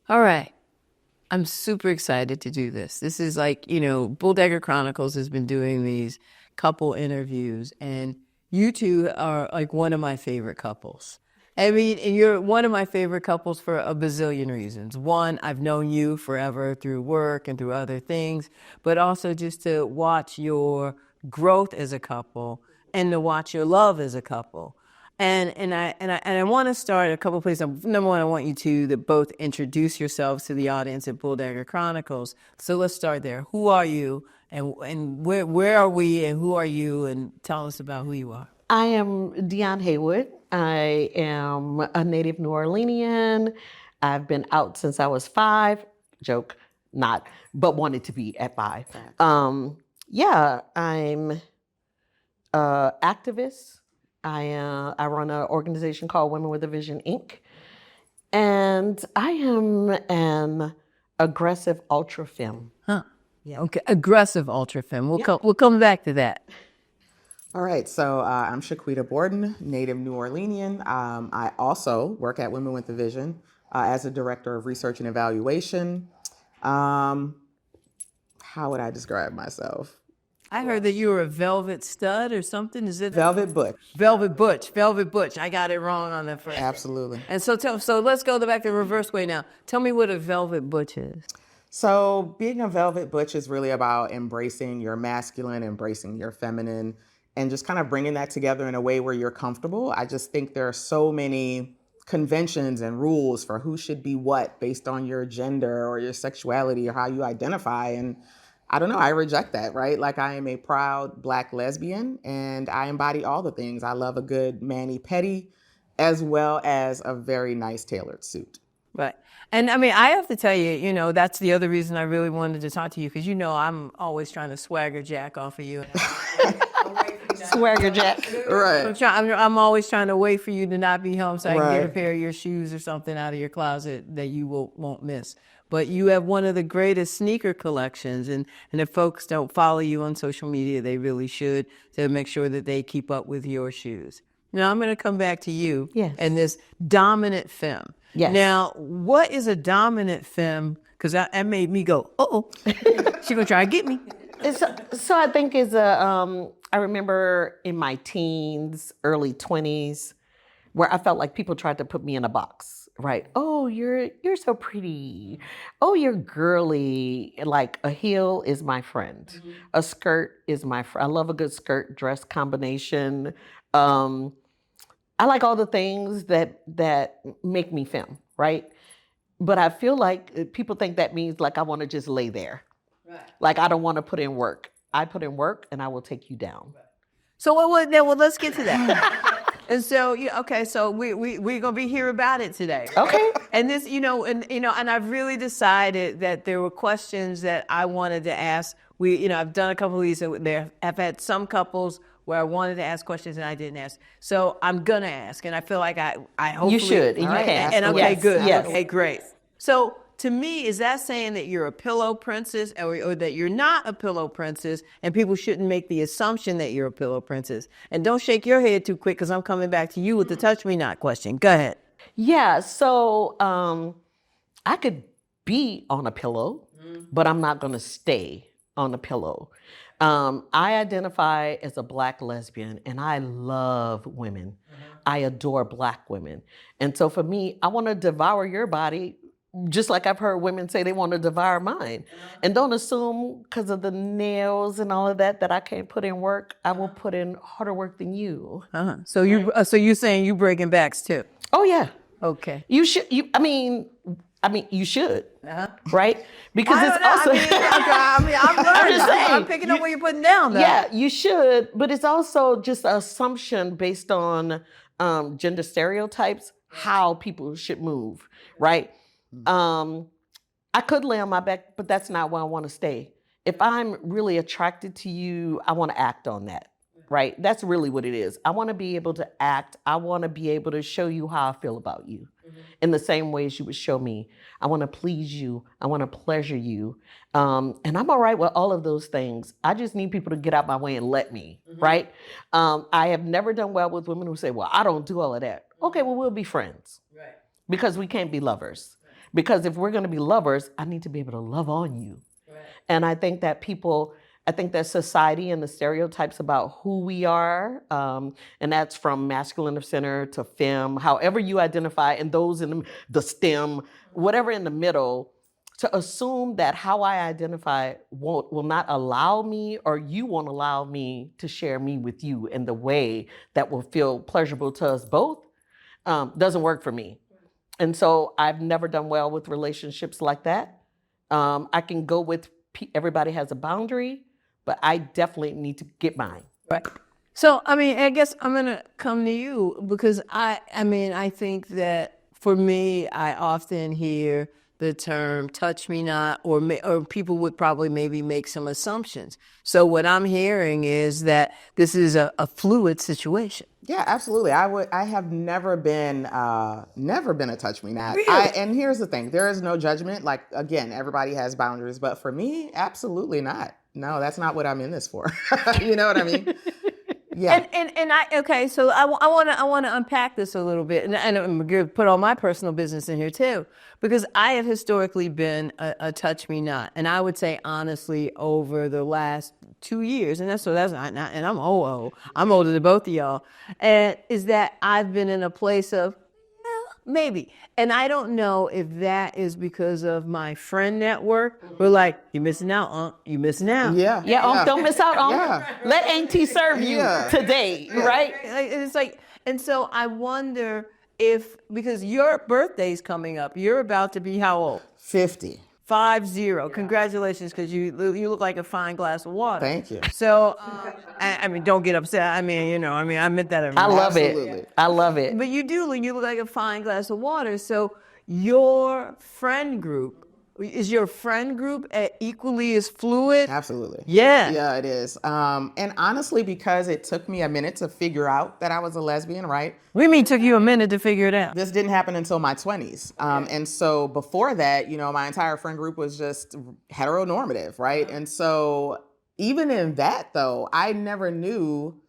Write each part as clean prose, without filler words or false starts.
All right. I'm super excited to do this. This is like, Bulldagger Chronicles has been doing these couple interviews, and you two are like one of my favorite couples. I mean, and you're one of my favorite couples for a bazillion reasons. One, I've known you forever through work and through other things, but also just to watch your growth as a couple and to watch your love as a couple. And I want to start a couple places. Number one, I want you to both introduce yourselves to the audience at Bulldagger Chronicles. So let's start there. Who are you, and where are we, and who are you, and tell us about who you are. I am Deon Haywood. I am a native New Orleanian. I've been out since I was 5. Joke, not, but wanted to be at 5. I'm an activist. I run an organization called Women with a Vision, Inc. And I am an aggressive ultra femme. Huh. Yeah. Okay. Aggressive ultra femme. We'll come back to that. All right, so I'm Shaquita Borden, native New Orleanian. I also work at Women with a Vision as a director of research and evaluation. How would I describe myself? I heard that you were a velvet stud or something. Is it Velvet Butch. Velvet Butch. I got it wrong on the first. Absolutely. And so let's go back the reverse way now. Tell me what a velvet butch is. So being a velvet butch is really about embracing your masculine, embracing your feminine, and just kind of bringing that together in a way where you're comfortable. I just think there are so many conventions and rules for who should be what based on your gender or your sexuality or how you identify. And I don't know, I reject that, right? Like, I am a proud Black lesbian and I embody all the things. I love a good mani-pedi as well as a very nice tailored suit. Right. And I mean, I have to tell you, that's the other reason I really wanted to talk to you, because I'm always trying to swagger jack off of you. Swagger jack. Right. I'm always trying to wait for you to not be home so I can Right. get a pair of your shoes or something out of your closet that you won't miss. But you have one of the greatest sneaker collections, and if folks don't follow you on social media, they really should, to make sure that they keep up with your shoes. Now, I'm going to come back to you and this dominant femme. Yes. Now, what is a dominant femme? Because that made me go, uh-oh, she going to try to get me. So I think I remember in my teens, early 20s, where I felt like people tried to put me in a box, right? Oh, you're so pretty. Oh, you're girly. Like, a heel is my friend. Mm-hmm. A skirt is my friend. I love a good skirt dress combination. I like all the things that make me femme, right? But I feel like people think that means like I want to just lay there. Right. Like, I don't want to put in work. I put in work and I will take you down. Right. So let's get to that. And so, so we're gonna be here about it today. Okay. And this, and I've really decided that there were questions that I wanted to ask. I've done a couple of these. I've had some couples where I wanted to ask questions and I didn't ask. So I'm gonna ask, and I feel like I hopefully you should, and you can. And okay, yes. good. Yes. Okay, great. So, to me, is that saying that you're a pillow princess or that you're not a pillow princess, and people shouldn't make the assumption that you're a pillow princess? And don't shake your head too quick, because I'm coming back to you with the touch me not question. Go ahead. Yeah, so I could be on a pillow, but I'm not going to stay on a pillow. I identify as a Black lesbian, and I love women. I adore Black women. And so for me, I want to devour your body, just like I've heard women say they want to devour mine. And don't assume because of the nails and all of that I can't put in work. I will put in harder work than you. So you're saying you breaking backs too? Oh yeah. Okay. You should. You should. Right? Because it's also. I'm learning. I'm picking up what you're putting down, though. Yeah, you should. But it's also just an assumption based on gender stereotypes, how people should move, right? I could lay on my back, but that's not where I want to stay. If I'm really attracted to you, I want to act on that, right? That's really what it is. I want to be able to act. I want to be able to show you how I feel about you in the same way as you would show me. I want to please you. I want to pleasure you. And I'm all right with all of those things. I just need people to get out my way and let me, right? I have never done well with women who say, well, I don't do all of that. Okay, well, we'll be friends. Right. Because we can't be lovers. Because if we're going to be lovers, I need to be able to love on you. And I think that society and the stereotypes about who we are, and that's from masculine of center to femme, however you identify, and those in the STEM, whatever in the middle, to assume that how I identify will not allow me, or you won't allow me to share me with you in the way that will feel pleasurable to us both, doesn't work for me. And so I've never done well with relationships like that. I can go with everybody has a boundary, but I definitely need to get mine. Right. So, I mean, I guess I'm going to come to you because I think that for me, I often hear the term touch me not, or people would probably maybe make some assumptions. So what I'm hearing is that this is a fluid situation. Yeah, absolutely. I have never been a touch me not. Really? And here's the thing: there is no judgment. Like, again, everybody has boundaries, but for me, absolutely not. No, that's not what I'm in this for. You know what I mean? Yeah. Okay, so I want to unpack this a little bit, and I'm going to put all my personal business in here too, because I have historically been a touch me not, and I would say honestly over the last 2 years, and that's not, and I'm old. I'm older than both of y'all, and is that I've been in a place of maybe. And I don't know if that is because of my friend network. We're like, you missing out, you missing out. Yeah, don't miss out on. Let Auntie serve you today, right? It's like, and so I wonder if, because your birthday's coming up, you're about to be how old? 50. 50. Congratulations, because you look like a fine glass of water. Thank you. So, I mean, don't get upset. I mean, I meant that. I love Absolutely. it. I love it. But you look like a fine glass of water. So your friend group, is your friend group equally as fluid? Absolutely. Yeah. Yeah, it is. And honestly, because it took me a minute to figure out that I was a lesbian, right? What do you mean it took you a minute to figure it out? This didn't happen until my 20s. And so before that, my entire friend group was just heteronormative, right? And so even in that, though, I never knew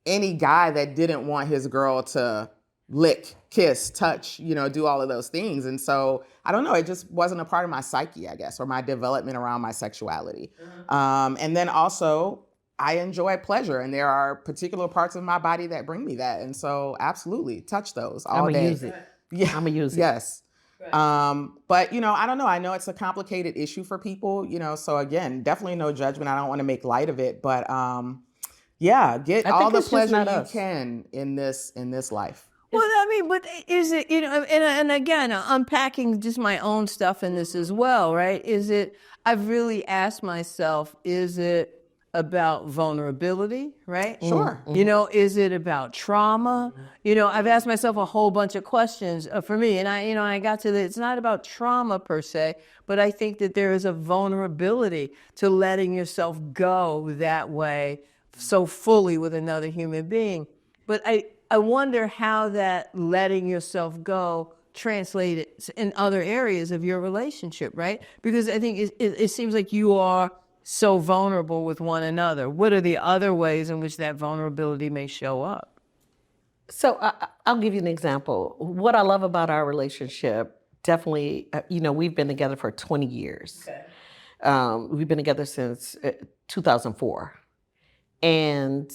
any guy that didn't want his girl to lick, kiss, touch, do all of those things. And so I don't know, it just wasn't a part of my psyche, I guess, or my development around my sexuality. And then also, I enjoy pleasure, and there are particular parts of my body that bring me that. And so absolutely, touch those all I'm day. gonna use it. Yeah. I'm gonna use it. Yes. But, I don't know. I know it's a complicated issue for people, so again, definitely no judgment. I don't want to make light of it, but get all the pleasure you can in this life. Well, I mean, but is it, and again, unpacking just my own stuff in this as well, right? I've really asked myself, is it about vulnerability, right? Sure. Is it about trauma? I've asked myself a whole bunch of questions for me, and I got to it's not about trauma per se, but I think that there is a vulnerability to letting yourself go that way so fully with another human being. But I wonder how that letting yourself go translates in other areas of your relationship, right? Because I think it seems like you are so vulnerable with one another. What are the other ways in which that vulnerability may show up? So I'll give you an example. What I love about our relationship, definitely, we've been together for 20 years. Okay. We've been together since 2004. And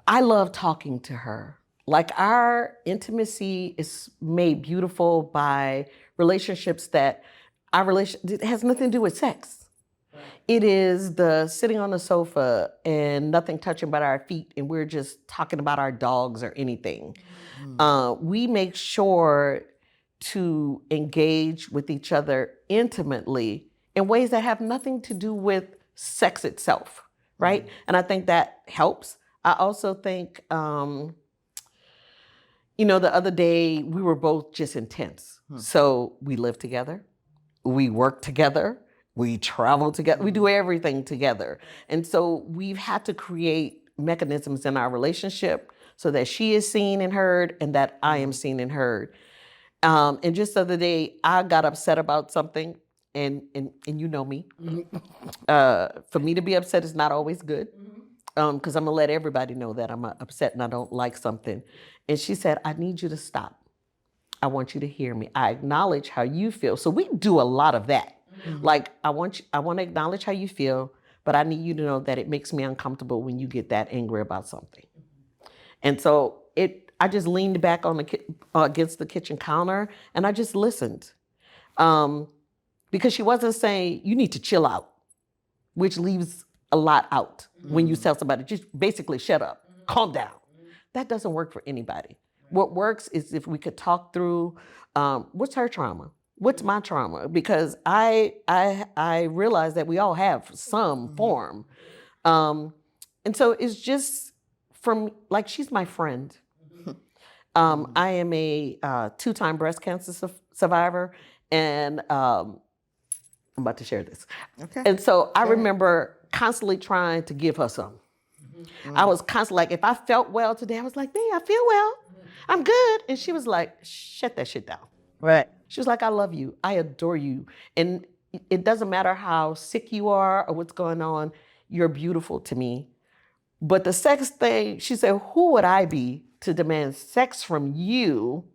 I love talking to her. Like, our intimacy is made beautiful by relationships that it has nothing to do with sex. Right. It is the sitting on the sofa and nothing touching but our feet, and we're just talking about our dogs or anything. We make sure to engage with each other intimately in ways that have nothing to do with sex itself, right? And I think that helps. I also think, the other day we were both just intense. So we live together, we work together, we travel together, we do everything together. And so we've had to create mechanisms in our relationship so that she is seen and heard and that I am seen and heard. And just the other day, I got upset about something, and you know me. For me to be upset is not always good. Because I'm gonna let everybody know that I'm upset and I don't like something. And she said, I need you to stop. I want you to hear me. I acknowledge how you feel. So we do a lot of that. Like, I want to acknowledge how you feel, but I need you to know that it makes me uncomfortable when you get that angry about something. And so I just leaned back on against the kitchen counter and I just listened. Because she wasn't saying, you need to chill out, which leaves a lot out when you tell somebody, just basically shut up, calm down. That doesn't work for anybody. What works is if we could talk through, what's her trauma? What's my trauma? Because I realize that we all have some form. And so it's just from, like, she's my friend. I am a 2-time breast cancer survivor, and I'm about to share this. Okay. And so I remember constantly trying to give her some. I was constantly like, if I felt well today, I was like, "Hey, I feel well. I'm good." And she was like, "Shut that shit down." Right. She was like, "I love you. I adore you. And it doesn't matter how sick you are or what's going on. You're beautiful to me." But the sex thing, she said, "Who would I be to demand sex from you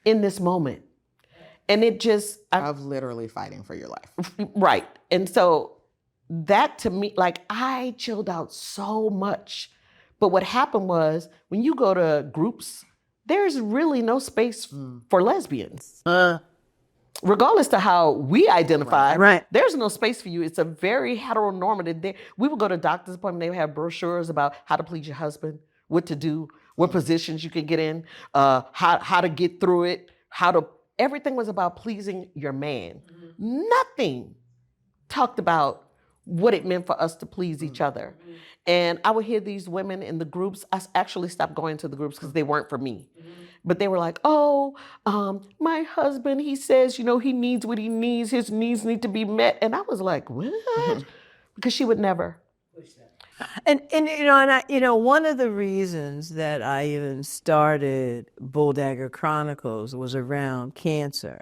in this moment?" And it just, Of literally fighting for your life. right. And so that to me, like, I chilled out so much. But what happened was, when you go to groups, there's really no space for lesbians. Regardless to how we identify, Right. there's no space for you. It's a very heteronormative. We would go to doctor's appointment, they would have brochures about how to please your husband, what to do, what positions you can get in, how to get through it, everything was about pleasing your man. Nothing talked about what it meant for us to please each other. And I would hear these women in the groups. I actually stopped going to the groups because they weren't for me. But they were like, "Oh, my husband, he says, he needs what he needs. His needs need to be met." And I was like, "What?" Because she would never. And one of the reasons that I even started Bulldagger Chronicles was around cancer,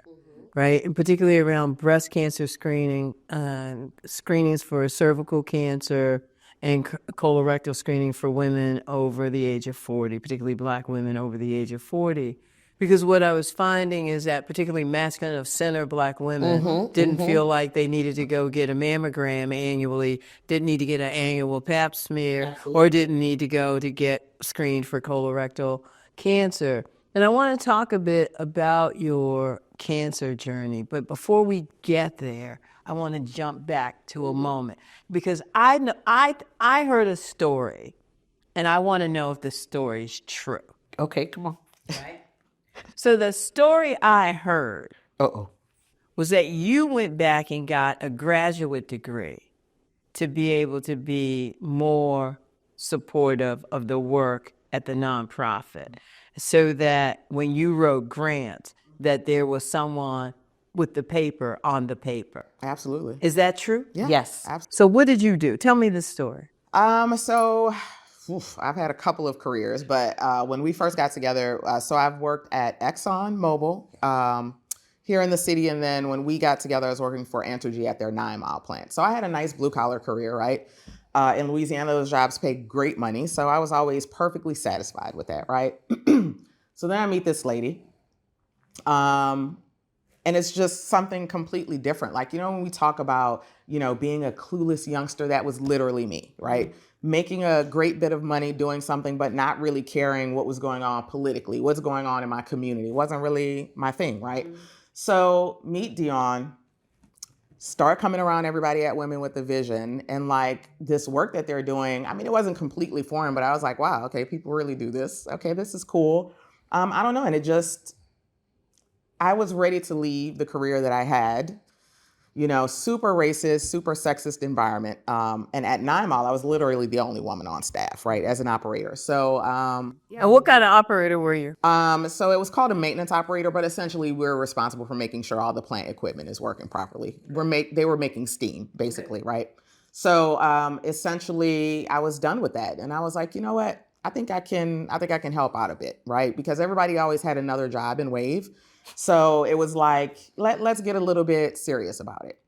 right? And particularly around breast cancer screening, screenings for cervical cancer, and colorectal screening for women over the age of 40, particularly Black women over the age of 40. Because what I was finding is that particularly masculine of center Black women didn't feel like they needed to go get a mammogram annually, didn't need to get an annual pap smear, or didn't need to go to get screened for colorectal cancer. And I want to talk a bit about your cancer journey. But before we get there, I want to jump back to a moment, because I heard a story, and I want to know if the story is true. Okay, come on. So the story I heard Uh-oh. was that you went back and got a graduate degree to be able to be more supportive of the work at the nonprofit, so that when you wrote grants, that there was someone with the paper on the paper. Absolutely. Is that true? Yeah. Yes. Absolutely. So what did you do? Tell me the story. So I've had a couple of careers, but when we first got together, so I've worked at Exxon Mobil here in the city, and then when we got together, I was working for Entergy at their 9 Mile plant. So I had a nice blue collar career, right? In Louisiana, those jobs paid great money, so I was always perfectly satisfied with that, right? So then I meet this lady, and it's just something completely different. Like, when we talk about, being a clueless youngster, that was literally me, right? Making a great bit of money doing something, but not really caring what was going on politically, what's going on in my community. It wasn't really my thing, right? So meet Deon, start coming around everybody at Women with a Vision, and like this work that they're doing, I mean, it wasn't completely foreign, but I was like, wow, okay, people really do this. Okay, this is cool. I don't know. And I was ready to leave the career that I had, super racist, super sexist environment. And at 9 Mile, I was literally the only woman on staff, right, as an operator. So, And what kind of operator were you? so it was called a maintenance operator, but essentially we're responsible for making sure all the plant equipment is working properly. They were making steam, basically, right? So essentially, I was done with that, and I was like, you know what? I think I can help out a bit, right? Because everybody always had another job in Wave. So it was like, let's get a little bit serious about it.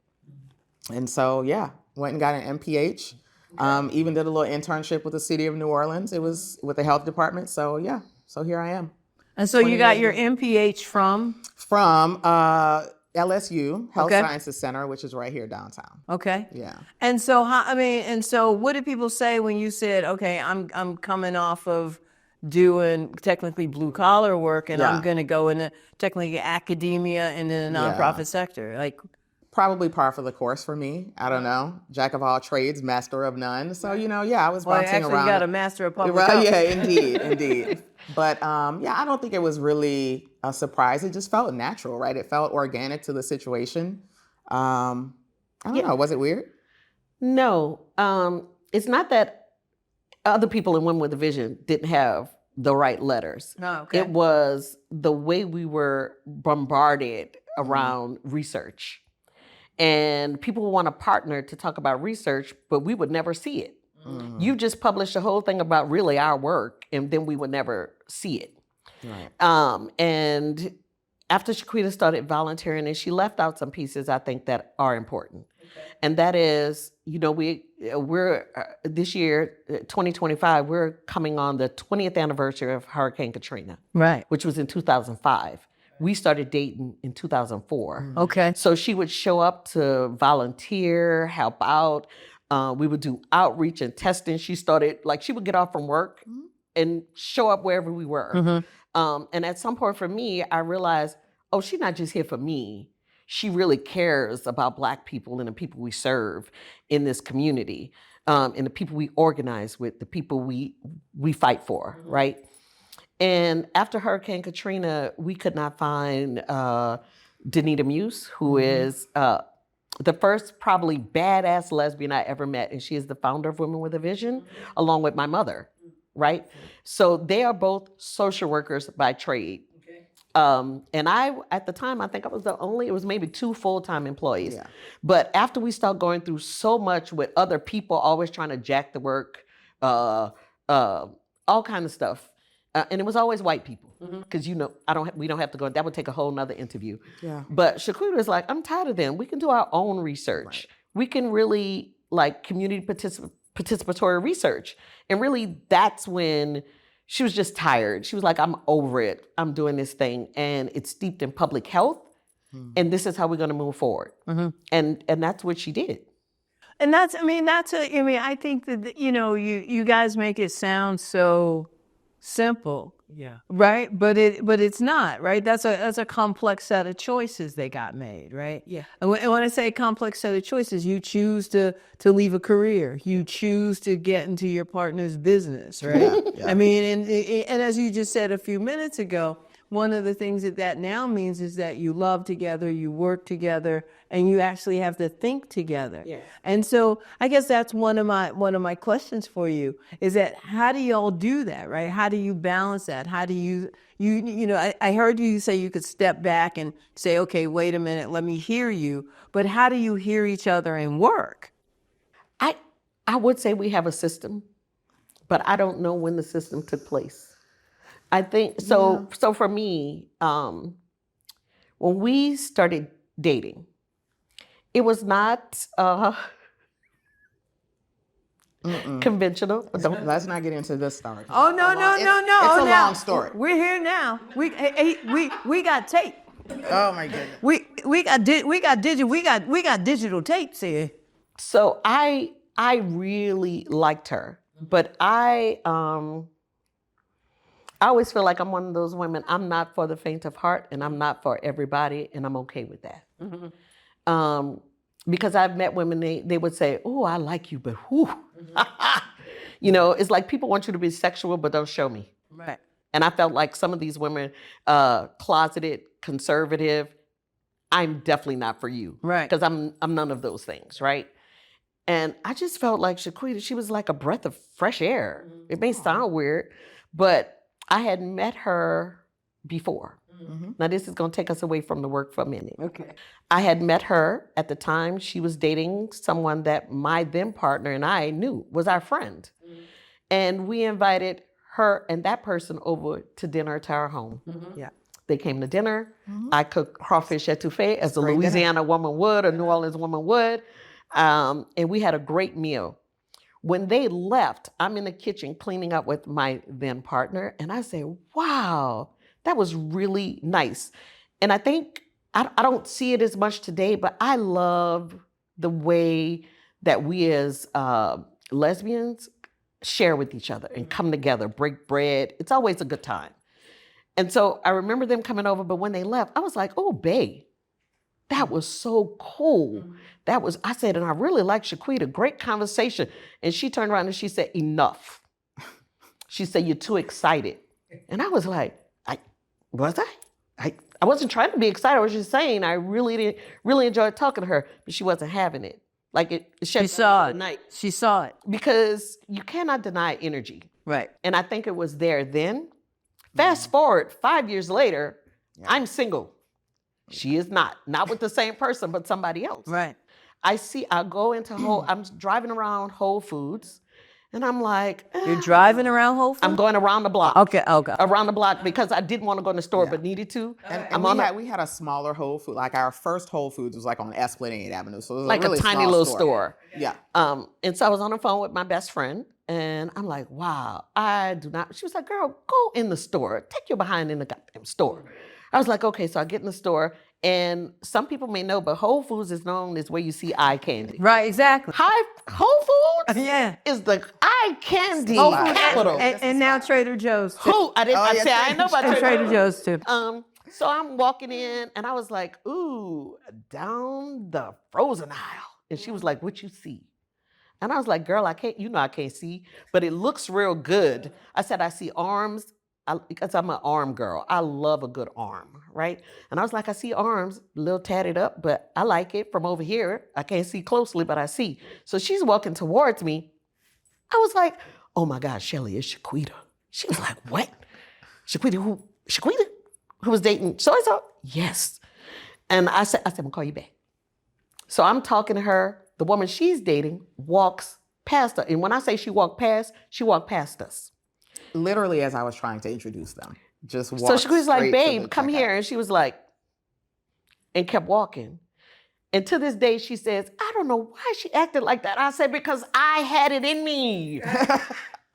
And so, yeah, went and got an MPH. Even did a little internship with the city of New Orleans. It was with the health department. So, yeah, so here I am. And so you got 28 your years. MPH from? From LSU, Health Okay. Sciences Center, which is right here downtown. Okay. Yeah. And so what did people say when you said, okay, I'm coming off of doing technically blue collar work and I'm Yeah. going to go into technically academia and in the nonprofit sector? Like, probably par for the course for me. I don't know. Jack of all trades, master of none. So, yeah, I was well, bouncing actually, around. you got a master of public Well, health. yeah, indeed. But yeah, I don't think it was really a surprise. It just felt natural, right? It felt organic to the situation. I don't know. Was it weird? No, it's not that other people in Women with a Vision didn't have the right letters. Oh, okay. It was the way we were bombarded around research. And people would want a partner to talk about research, but we would never see it. You just published a whole thing about really our work, and then we would never see it. Right. And after Shaquita started volunteering, and she left out some pieces I think that are important. And that is, we're this year, 2025, we're coming on the 20th anniversary of Hurricane Katrina, Right. which was in 2005. We started dating in 2004. Okay. So she would show up to volunteer, help out. We would do outreach and testing. She would get off from work and show up wherever we were. And at some point for me, I realized, oh, she's not just here for me. She really cares about Black people and the people we serve in this community, and the people we organize with, the people we fight for, right? And after Hurricane Katrina, we could not find Danita Muse, who is the first probably badass lesbian I ever met. And she is the founder of Women with a Vision, along with my mother, right? So they are both social workers by trade. And I, at the time, I think I was it was maybe 2 full-time employees. Yeah. But after we started going through so much with other people always trying to jack the work, all kind of stuff. And it was always white people, because we don't have to go. That would take a whole nother interview. Yeah. But Shaquita was like, I'm tired of them. We can do our own research. We can really community participatory research. And really, that's when she was just tired. She was like, I'm over it. I'm doing this thing, and it's steeped in public health, and this is how we're going to move forward. And that's what she did. And I think that, you guys make it sound so simple. Yeah. Right? But it's not, right? That's a complex set of choices they got made, right? Yeah. And when I say complex set of choices, you choose to leave a career. You choose to get into your partner's business, right? Yeah. And as you just said a few minutes ago, one of the things that now means is that you love together, you work together, and you actually have to think together. Yeah. And so I guess that's one of my questions for you, is that how do you all do that, right? How do you balance that? How do you I heard you say you could step back and say, okay, wait a minute, let me hear you. But how do you hear each other and work? I would say we have a system, but I don't know when the system took place. I think so. Yeah. So for me, when we started dating, it was not conventional. Let's not get into this story. Oh no. It's a long story. We're here now. We got tape. Oh my goodness. We got digital tapes here. So I really liked her, but I always feel like I'm one of those women. I'm not for the faint of heart, and I'm not for everybody, and I'm okay with that. Because I've met women, they would say, "Oh, I like you, but whew." It's like people want you to be sexual, but don't show me. Right. And I felt like some of these women, closeted, conservative, I'm definitely not for you. Right. Because I'm none of those things, right? And I just felt like Shaquita, she was like a breath of fresh air. It may sound weird, but I had met her before. Now this is going to take us away from the work for a minute. Okay. I had met her at the time. She was dating someone that my then partner and I knew was our friend. And we invited her and that person over to dinner to our home. Yeah. They came to dinner. I cooked crawfish etouffee as a Great Louisiana woman would, a New Orleans woman would. And we had a great meal. When they left, I'm in the kitchen cleaning up with my then partner, and I say, wow, That was really nice. And I think, I don't see it as much today, but I love the way that we as lesbians share with each other and come together, break bread. It's always a good time. And so I remember them coming over, but when they left, I was like, oh, babe, that was so cool. I said, and I really like Shaquita, great conversation. And she turned around and she said, enough. She said, you're too excited. And I was like, was I? I wasn't trying to be excited. I was just saying I really enjoyed talking to her, but she wasn't having it. Like she saw it. Night. She saw it. Because you cannot deny energy. Right. And I think it was there then. Fast forward 5 years later, I'm single. She is not with the same person, but somebody else. Right. I go into I'm driving around Whole Foods, and I'm like, you're driving around Whole Foods? I'm going around the block. Okay. Around the block because I didn't want to go in the store, but needed to. And we had a smaller Whole Foods. Like our first Whole Foods was like on Esplanade Avenue, so it was like a really tiny small little store. Yeah. And so I was on the phone with my best friend, and I'm like, wow, I do not. She was like, girl, go in the store. Take your behind in the goddamn store. I was like, okay. So I get in the store. And some people may know, but Whole Foods is known as where you see eye candy. Right, exactly. Whole Foods is the eye candy capital. And now Trader Joe's too. I didn't know about Trader Joe's too. So I'm walking in and I was like, ooh, down the frozen aisle. And she was like, what you see? And I was like, girl, I can't see, but it looks real good. I said, I see arms. Because I'm an arm girl. I love a good arm, right? And I was like, I see arms, a little tatted up, but I like it from over here. I can't see closely, but I see. So she's walking towards me. I was like, oh my God, Shelly, it's Shaquita. She was like, what? Shaquita, who? Shaquita? Who was dating so-and-so? Yes. And I said, I'm gonna call you back. So I'm talking to her. The woman she's dating walks past her. And when I say she walked past us. Literally as I was trying to introduce them. Just walked. So she was like, babe, come checkout. here. And she was like, and kept walking. And to this day, she says, I don't know why she acted like that. I said, because I had it in me.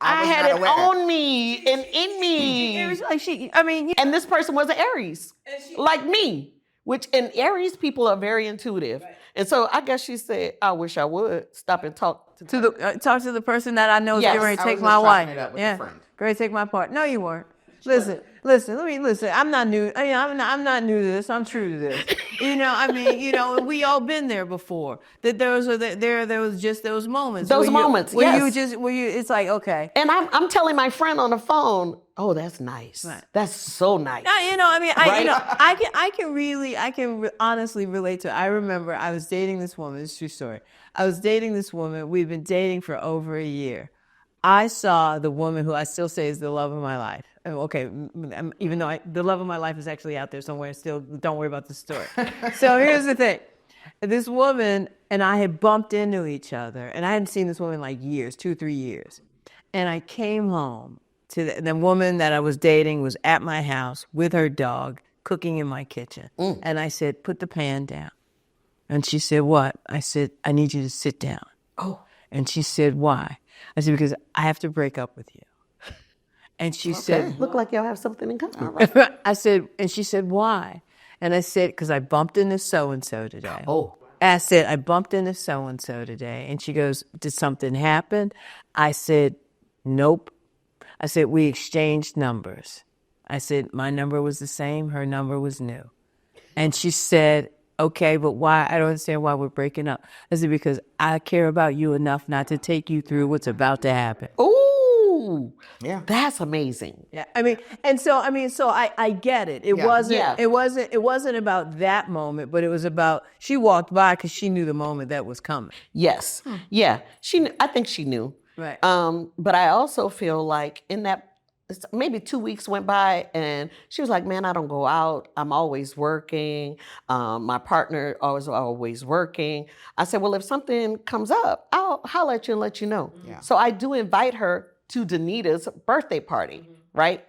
I had it on me and in me. It was like and this person was an Aries, like me. Which in Aries, people are very intuitive. Right. And so I guess she said, I wish I would stop and talk to the person that I know is going to take my wife. Going to take my part. No, you weren't. Listen. I'm not new. I'm not new to this. I'm true to this. We all been there before. That there was just those moments. It's like, okay. And I'm telling my friend on the phone, oh, that's nice. Right. That's so nice. I can honestly relate to it. I remember I was dating this woman. It's a true story. I was dating this woman. We've been dating for over a year. I saw the woman who I still say is the love of my life. Okay, even though the love of my life is actually out there somewhere, still don't worry about the story. So here's the thing. This woman and I had bumped into each other, and I hadn't seen this woman in like years, 2-3 years. And I came home to the woman that I was dating was at my house with her dog, cooking in my kitchen. And I said, put the pan down. And she said, what? I said, I need you to sit down. Oh. And she said, why? I said, because I have to break up with you. And she said, look like y'all have something in common. Right. And she said, why? And I said, because I bumped into so-and-so today. Oh. I said, I bumped into so-and-so today. And she goes, did something happen? I said, nope. I said, we exchanged numbers. I said, my number was the same. Her number was new. And she said, okay, but why? I don't understand why we're breaking up. I said, because I care about you enough not to take you through what's about to happen. Ooh, yeah, that's amazing. Yeah, so I get it. It wasn't about that moment, but it was about she walked by because she knew the moment that was coming. Yes, yeah, I think she knew. Right. But I also feel like in that. Maybe 2 weeks went by and she was like, man, I don't go out. I'm always working. My partner always working. I said, well, if something comes up, I'll holler at you and let you know. Yeah. So I do invite her to Danita's birthday party, right?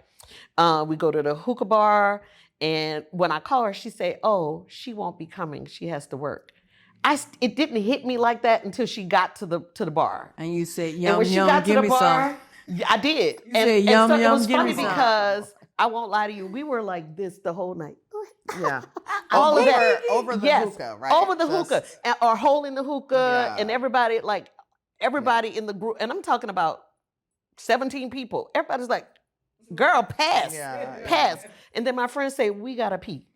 We go to the hookah bar, and when I call her, she say, oh, she won't be coming. She has to work. It didn't hit me like that until she got to the bar. And you said, yum, give me some. Yeah, I did. And so it was funny because I won't lie to you. We were like this the whole night. Yeah. All of that. Over the Yes, hookah, right? over the hookah, or holding the hookah, and Yeah. everybody in the group. And I'm talking about 17 people. Everybody's like, "Girl, pass, pass." And then my friends say, "We gotta pee."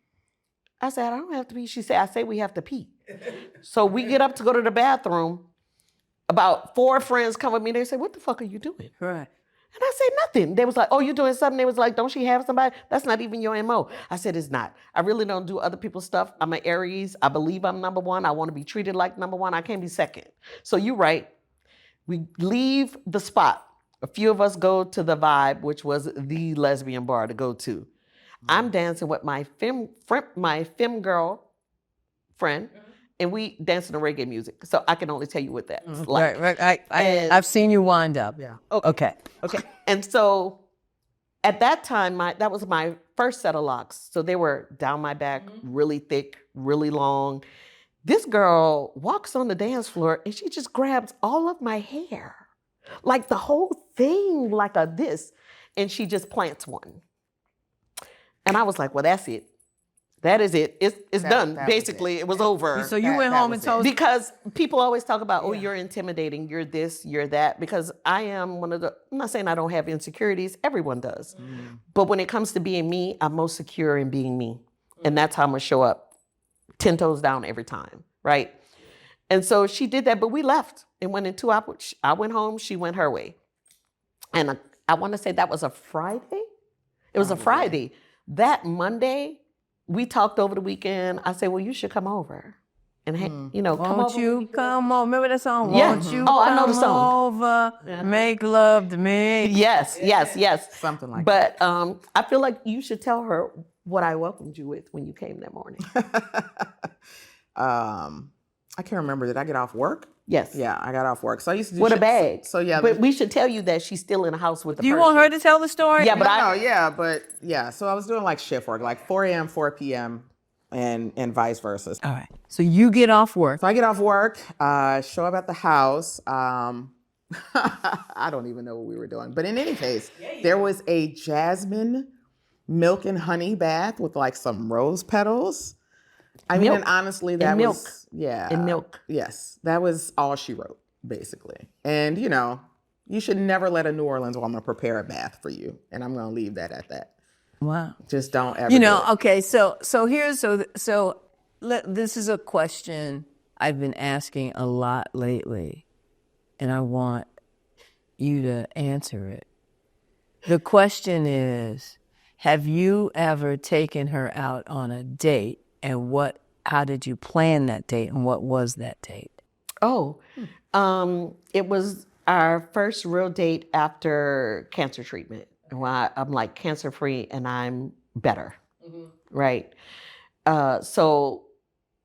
I said, "I don't have to pee." She said, "I say we have to pee." So we get up to go to the bathroom. About 4 friends come with me. They say, "What the fuck are you doing?" Right. And I said, "Nothing." They was like, "Oh, you doing something?" They was like, "Don't she have somebody?" That's not even your MO. I said, "It's not. I really don't do other people's stuff. I'm an Aries. I believe I'm number one. I want to be treated like number one. I can't be second." So you're right. We leave the spot. A few of us go to the Vibe, which was the lesbian bar to go to. I'm dancing with my femme girl friend, and we dancing to reggae music. So I can only tell you what that's like. Right. I've seen you wind up. Yeah. Okay. And so at that time, that was my first set of locks. So they were down my back, really thick, really long. This girl walks on the dance floor and she just grabs all of my hair, like the whole thing, like a this, and she just plants one. And I was like, well, that's it. That is it. It's done. Basically, it was over. So you went home and told because people always talk about, oh, you're intimidating, you're this, you're that. Because I am one of the. I'm not saying I don't have insecurities. Everyone does. But when it comes to being me, I'm most secure in being me, and that's how I'm gonna show up, 10 toes down every time, right? And so she did that, but we left and went into I went home. She went her way, and I want to say that was a Friday. It was a Friday. That Monday. We talked over the weekend. I said, well, you should come over. And, come over. Won't you come over? Remember that song? Yeah. Won't you I know the come song. over, make love to me? Yes. Something like that. But I feel like you should tell her what I welcomed you with when you came that morning. I can't remember. Did I get off work? Yes. Yeah, I got off work. So I used to do with a bag. So yeah. But we should tell you that she's still in the house with the Do you person. want her to tell the story? Yeah, but So I was doing like shift work, like 4 a.m., 4 p.m. and vice versa. All right. So you get off work. So I get off work, show up at the house. I don't even know what we were doing. But in any case, there was a jasmine milk and honey bath with like some rose petals. I mean, and honestly, that was, And milk. Yes, that was all she wrote, basically. And, you should never let a New Orleans woman prepare a bath for you. And I'm going to leave that at that. Wow. Just don't ever do it. Okay, so this is a question I've been asking a lot lately, and I want you to answer it. The question is, have you ever taken her out on a date, and how did you plan that date, and what was that date? It was our first real date after cancer treatment. I'm like cancer-free and I'm better, right? So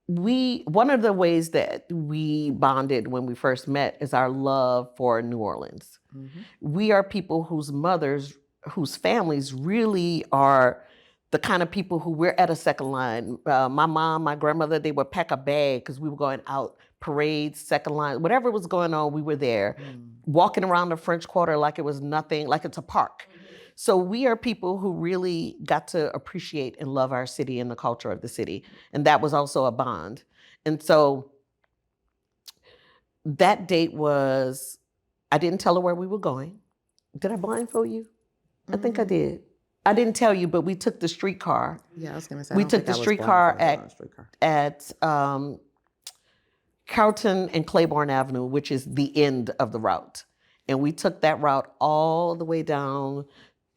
one of the ways that we bonded when we first met is our love for New Orleans. We are people whose families really are the kind of people who we're at a second line. My mom, my grandmother, they would pack a bag because we were going out, parades, second line, whatever was going on, we were there, walking around the French Quarter like it was nothing, like it's a park. So we are people who really got to appreciate and love our city and the culture of the city. And that was also a bond. And so that date was, I didn't tell her where we were going. Did I blindfold you? I think I did. I didn't tell you, but we took the streetcar. Yeah, I was going to say. We took the streetcar at Carlton and Claiborne Avenue, which is the end of the route. And we took that route all the way down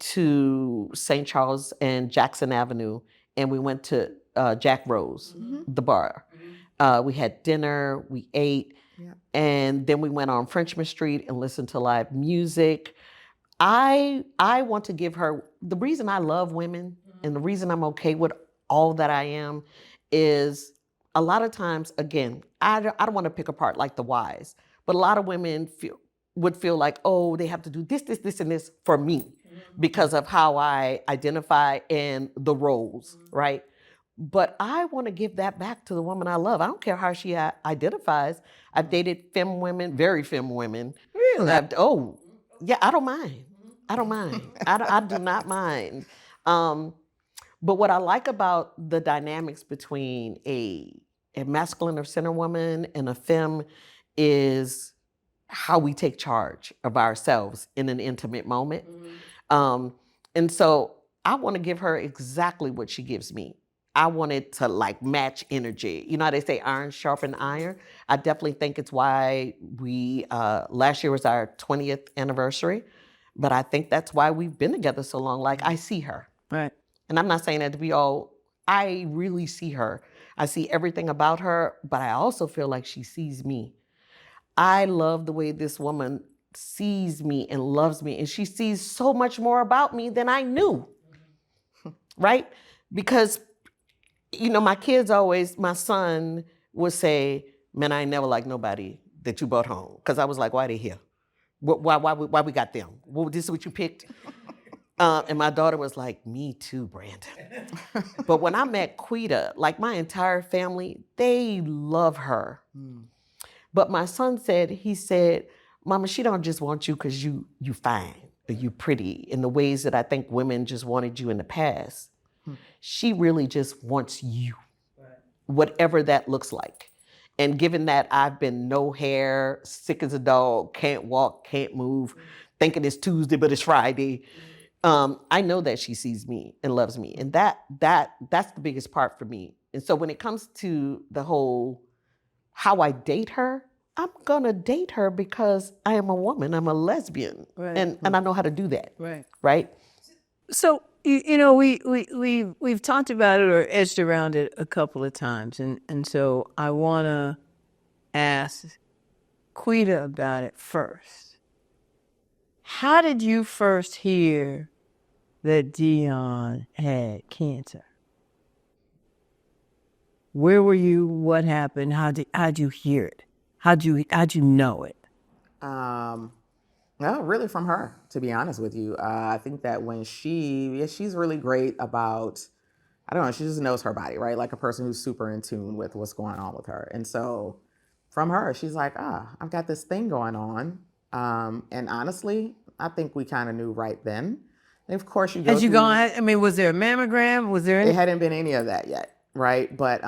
to St. Charles and Jackson Avenue. And we went to Jack Rose, the bar. We had dinner, we ate, and then we went on Frenchman Street and listened to live music. I want to give her, the reason I love women and the reason I'm okay with all that I am is a lot of times, again, I don't want to pick apart like the whys, but a lot of women would feel like, oh, they have to do this, and this for me because of how I identify and the roles, right? But I want to give that back to the woman I love. I don't care how she identifies. I've dated femme women, very femme women. Really? Yeah, I don't mind. I do not mind. But what I like about the dynamics between a masculine or center woman and a femme is how we take charge of ourselves in an intimate moment. And so I want to give her exactly what she gives me. I want it to like match energy. You know how they say iron sharpen iron? I definitely think it's why we, last year was our 20th anniversary, but I think that's why we've been together so long. Like I see her. Right. And I'm not saying that to be all, I really see her. I see everything about her, but I also feel like she sees me. I love the way this woman sees me and loves me, and she sees so much more about me than I knew, right? Because, you know, my kids always, my son would say, man, I ain't never liked nobody that you brought home. Because I was like, why they here? Why we got them? Well, this is what you picked? And my daughter was like, me too, Brandon. But when I met Quita, like my entire family, they love her. But my son said, he said, Mama, she don't just want you because you fine or you pretty in the ways that I think women just wanted you in the past. She really just wants you, whatever that looks like. And given that I've been no hair, sick as a dog, can't walk, can't move, thinking it's Tuesday, but it's Friday, I know that she sees me and loves me. And that's the biggest part for me. And so when it comes to the whole how I date her, I'm gonna date her because I am a woman, I'm a lesbian. Right. And I know how to do that. Right. Right? So you know, we've talked about it or edged around it a couple of times, and so I want to ask Quita about it first. How did you first hear that Deon had cancer? Where were you? What happened? How'd you hear it? How'd you know it? No, really from her, to be honest with you. I think that when she's really great about, I don't know, she just knows her body, right? Like a person who's super in tune with what's going on with her. And so from her, she's like, I've got this thing going on. And honestly, I think we kind of knew right then. And of course you go Had you through, gone? I mean, was there a mammogram? Was there any? it hadn't been any of that yet, right? But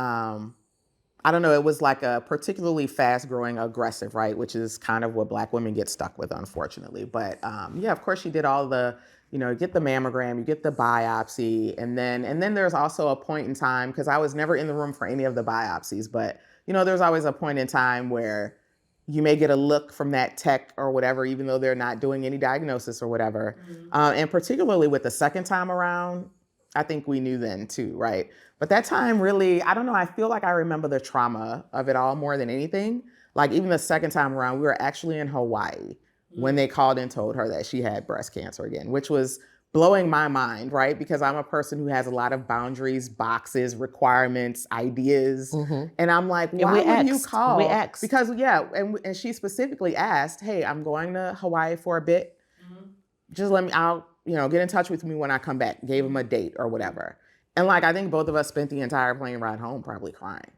I don't know, it was like a particularly fast growing aggressive, right? Which is kind of what Black women get stuck with, unfortunately. But yeah, of course she did all the, you know, you get the mammogram, you get the biopsy. And then there's also a point in time, because I was never in the room for any of the biopsies, but you know, there's always a point in time where you may get a look from that tech or whatever, even though they're not doing any diagnosis or whatever. And particularly with the second time around, I think we knew then too, right? But that time really, I don't know, I feel like I remember the trauma of it all more than anything. Like even the second time around, we were actually in Hawaii when they called and told her that she had breast cancer again, which was blowing my mind, right? Because I'm a person who has a lot of boundaries, boxes, requirements, ideas. And I'm like, why would you call? We asked. Because yeah, and she specifically asked, hey, I'm going to Hawaii for a bit. Just let me out, you know, get in touch with me when I come back. Gave him a date or whatever. And like, I think both of us spent the entire plane ride home probably crying.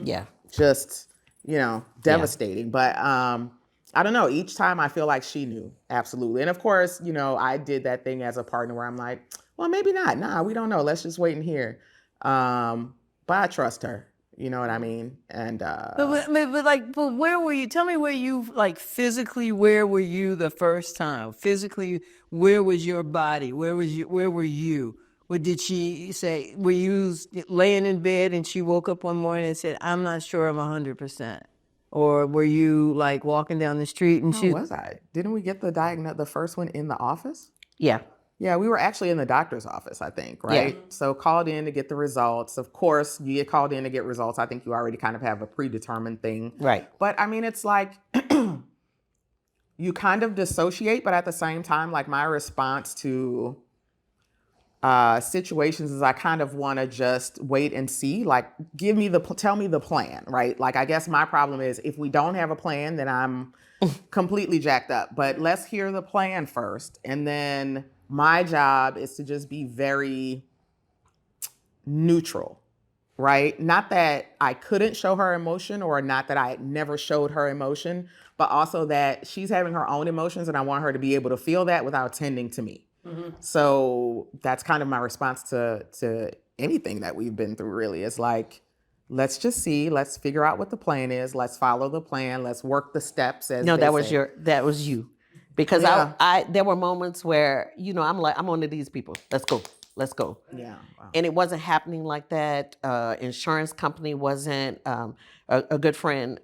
Yeah. Just, you know, devastating. But I don't know. Each time I feel like she knew. Absolutely. And of course, you know, I did that thing as a partner where I'm like, well, maybe not. Nah, we don't know. Let's just wait and hear. But I trust her. You know what I mean? And But where were you? Tell me where you, like, physically, where were you the first time? Physically, where was your body? Where were you? What did she say? Were you laying in bed and she woke up one morning and said, I'm not sure I'm 100%? Or were you like walking down the street and how was I? Didn't we get the first one in the office? Yeah. Yeah, we were actually in the doctor's office, I think, right? Yeah. So called in to get the results. Of course, you get called in to get results. I think you already kind of have a predetermined thing. Right. But I mean, it's like you kind of dissociate, but at the same time, like my response to situations is I kind of want to just wait and see, like tell me the plan, right? Like, I guess my problem is if we don't have a plan, then I'm completely jacked up, but let's hear the plan first. And then my job is to just be very neutral, right? Not that I couldn't show her emotion or not that I never showed her emotion, but also that she's having her own emotions and I want her to be able to feel that without tending to me. So that's kind of my response to anything that we've been through, really. It's like, let's just see, let's figure out what the plan is, let's follow the plan, let's work the steps, as No, they say. that was you. Because Yeah. I there were moments where, I'm like, I'm one of these people. Let's go. Let's go. Yeah. Wow. And it wasn't happening like that. Insurance company wasn't. A good friend,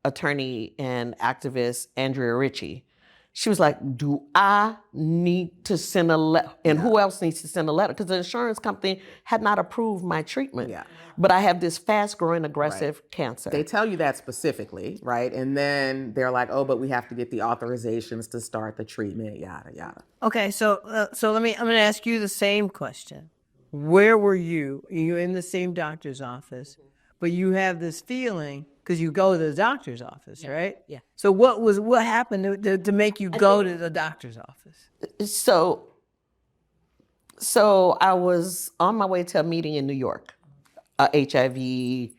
attorney and activist Andrea Ritchie, she was like, "Do I need to send a letter? And who else needs to send a letter?" Because the insurance company had not approved my treatment. Yeah. But I have this fast-growing aggressive cancer. They tell you that specifically, right? And then they're like, "Oh, but we have to get the authorizations to start the treatment, yada yada." Okay, so I'm going to ask you the same question. Where were you? You're in the same doctor's office, but you have this feeling because you go to the doctor's office, right? Yeah. So what happened to make you go to the doctor's office? So I was on my way to a meeting in New York, a HIV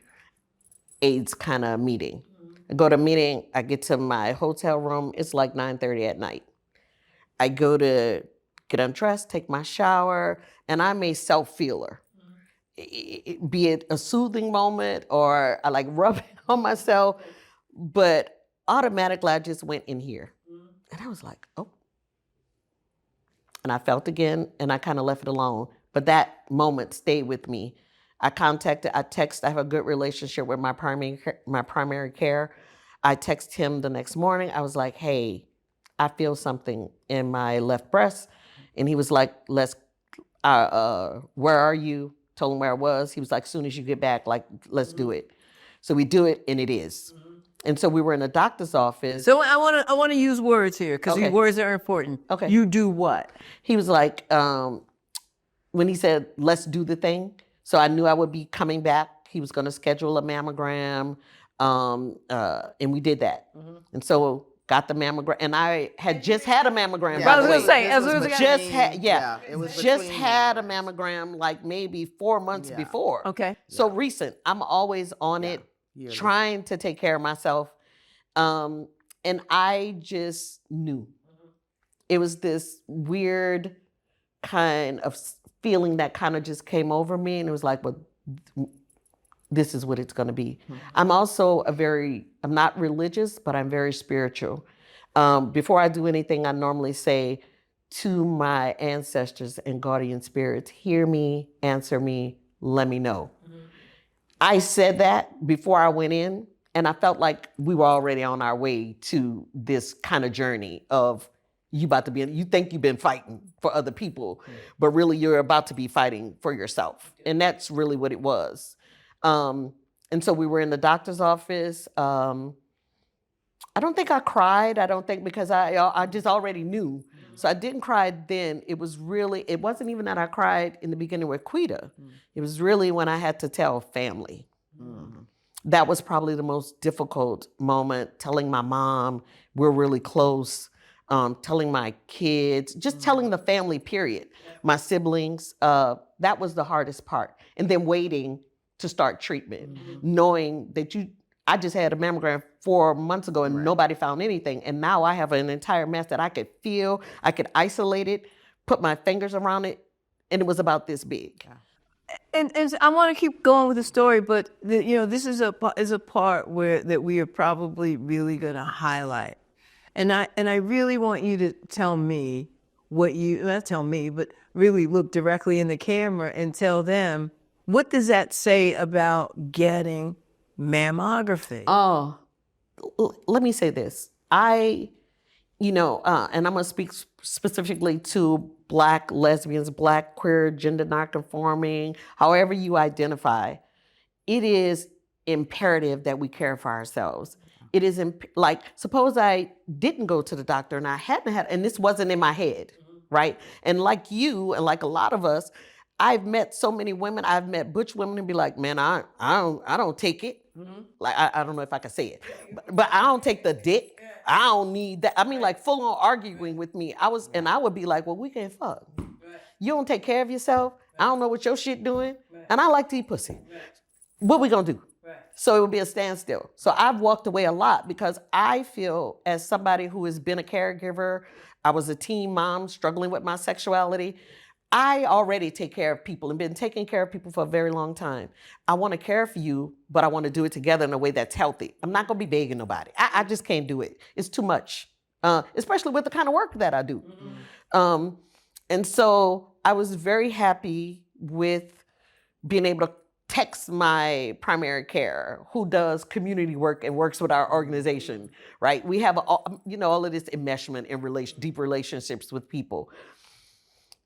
AIDS kind of meeting. I go to a meeting, I get to my hotel room, it's like 9:30 at night. I go to get undressed, take my shower, and I'm a self-feeler. Be it a soothing moment or I like rubbing on myself, but automatically I just went in here. And I was like, oh. And I felt again and I kind of left it alone. But that moment stayed with me. I text, I have a good relationship with my primary care. I text him the next morning. I was like, hey, I feel something in my left breast. And he was like, where are you? Told him where I was. He was like, as soon as you get back, like, let's do it. So we do it and it is. And so we were in a doctor's office. So I want to use words here because Okay. these words are important. Okay. You do what? He was like, when he said, let's do the thing. So I knew I would be coming back. He was going to schedule a mammogram. And we did that. And so got the mammogram. And I had just had a mammogram. Yeah, by I was the gonna way. say, This as was soon as I got- Just between- had, yeah, it was just between had a mammograms. mammogram like maybe 4 months Yeah. before. Okay. So recent. I'm always on it, Yearly. trying to take care of myself. And I just knew. It was this weird kind of feeling that kind of just came over me. And it was like, well, this is what it's going to be. I'm also I'm not religious, but I'm very spiritual. Before I do anything, I normally say to my ancestors and guardian spirits, hear me, answer me, let me know. I said that before I went in, and I felt like we were already on our way to this kind of journey of you think you've been fighting for other people, but really you're about to be fighting for yourself. And that's really what it was. And so we were in the doctor's office. I don't think I cried. I don't think because I just already knew. So I didn't cry then. It wasn't even that I cried in the beginning with Quita. It was really when I had to tell family. That was probably the most difficult moment, telling my mom we're really close, telling my kids, just telling the family, period. My siblings, that was the hardest part. And then waiting to start treatment, knowing that I just had a mammogram 4 months ago and nobody found anything. And now I have an entire mess that I could feel, I could isolate it, put my fingers around it, and it was about this big. And I want to keep going with the story, but this is a part that we are probably really going to highlight, and I really want you to tell me not tell me, but really look directly in the camera and tell them, what does that say about getting mammography? Oh, let me say this. And I'm going to speak specifically to Black lesbians, Black queer, gender nonconforming, however you identify. It is imperative that we care for ourselves. It is suppose I didn't go to the doctor and I hadn't had, and this wasn't in my head, right? And like you and like a lot of us, I've met so many women. I've met Butch women and be like, man, I don't take it. Like I don't know if I can say it, but I don't take the dick. I don't need that. I mean, like full on arguing with me. And I would be like, well, we can't fuck. You don't take care of yourself. I don't know what your shit doing, and I like to eat pussy. What we gonna do? So it would be a standstill. So I've walked away a lot because I feel, as somebody who has been a caregiver, I was a teen mom struggling with my sexuality. I already take care of people and been taking care of people for a very long time. I want to care for you, but I want to do it together in a way that's healthy. I'm not going to be begging nobody. I just can't do it. It's too much, especially with the kind of work that I do. And so I was very happy with being able to text my primary care, who does community work and works with our organization, right? We have, all of this enmeshment in deep relationships with people.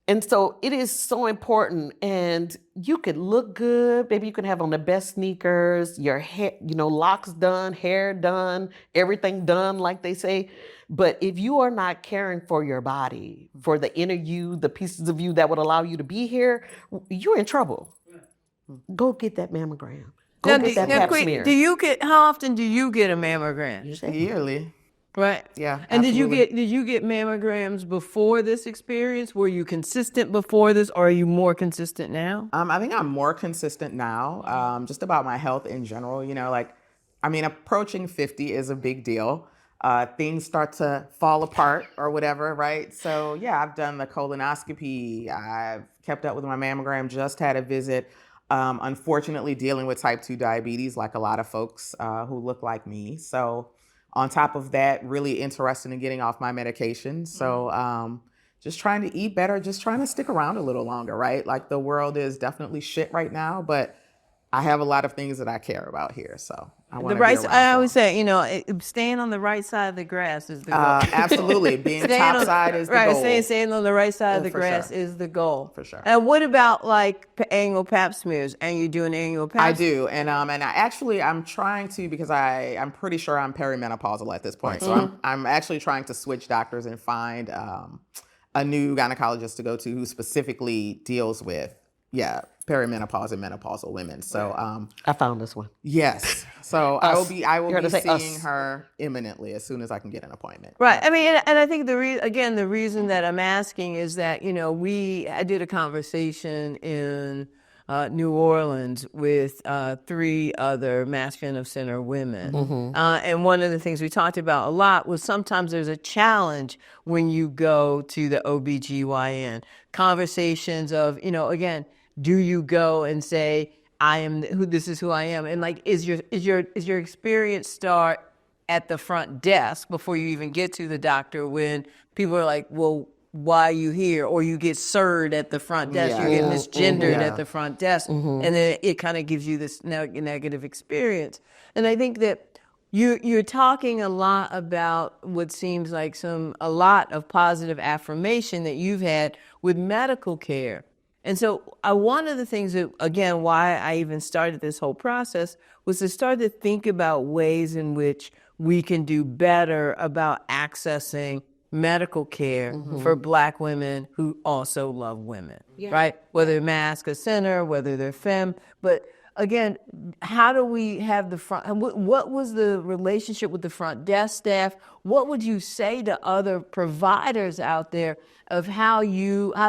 And so it is so important, and you could look good, baby. You can have on the best sneakers, your hair, locks done, hair done, everything done, like they say. But if you are not caring for your body, for the inner you, the pieces of you that would allow you to be here, you're in trouble. Go get that mammogram. Go get that pap smear. How often do you get a mammogram? Yearly. Right. Yeah. And absolutely. did you get mammograms before this experience? Were you consistent before this, or are you more consistent now? I think I'm more consistent now, just about my health in general. Approaching 50 is a big deal. Things start to fall apart or whatever, right? So yeah, I've done the colonoscopy. I've kept up with my mammogram, just had a visit. Unfortunately, dealing with type 2 diabetes, like a lot of folks who look like me. So on top of that, really interested in getting off my medication. So just trying to eat better, just trying to stick around a little longer, right? Like the world is definitely shit right now, but I have a lot of things that I care about here. So I want to be around. I always say, staying on the right side of the grass is the goal. Absolutely. Being topside is the goal. Right, staying on the right side of the grass is the goal. For sure. And what about like annual pap smears? And you do an annual pap? I do, and I'm trying to, because I'm pretty sure I'm perimenopausal at this point. So I'm actually trying to switch doctors and find a new gynecologist to go to who specifically deals with perimenopause and menopausal women. So I found this one. Yes. So I will be seeing her imminently as soon as I can get an appointment. Right. I mean, and I think the reason that I'm asking is that, I did a conversation in New Orleans with 3 other masculine of center women. And one of the things we talked about a lot was sometimes there's a challenge when you go to the OBGYN. Conversations of, again, do you go and say, this is who I am? And like, is your experience start at the front desk before you even get to the doctor, when people are like, well, why are you here? Or you get sirred at the front desk, you get misgendered at the front desk, and then it kind of gives you this negative experience. And I think that you're talking a lot about what seems like a lot of positive affirmation that you've had with medical care. And so one of the things that, again, why I even started this whole process was to start to think about ways in which we can do better about accessing medical care for Black women who also love women, right? Whether they're masc or center, whether they're femme. But again, how do we have the front? What was the relationship with the front desk staff? What would you say to other providers out there of how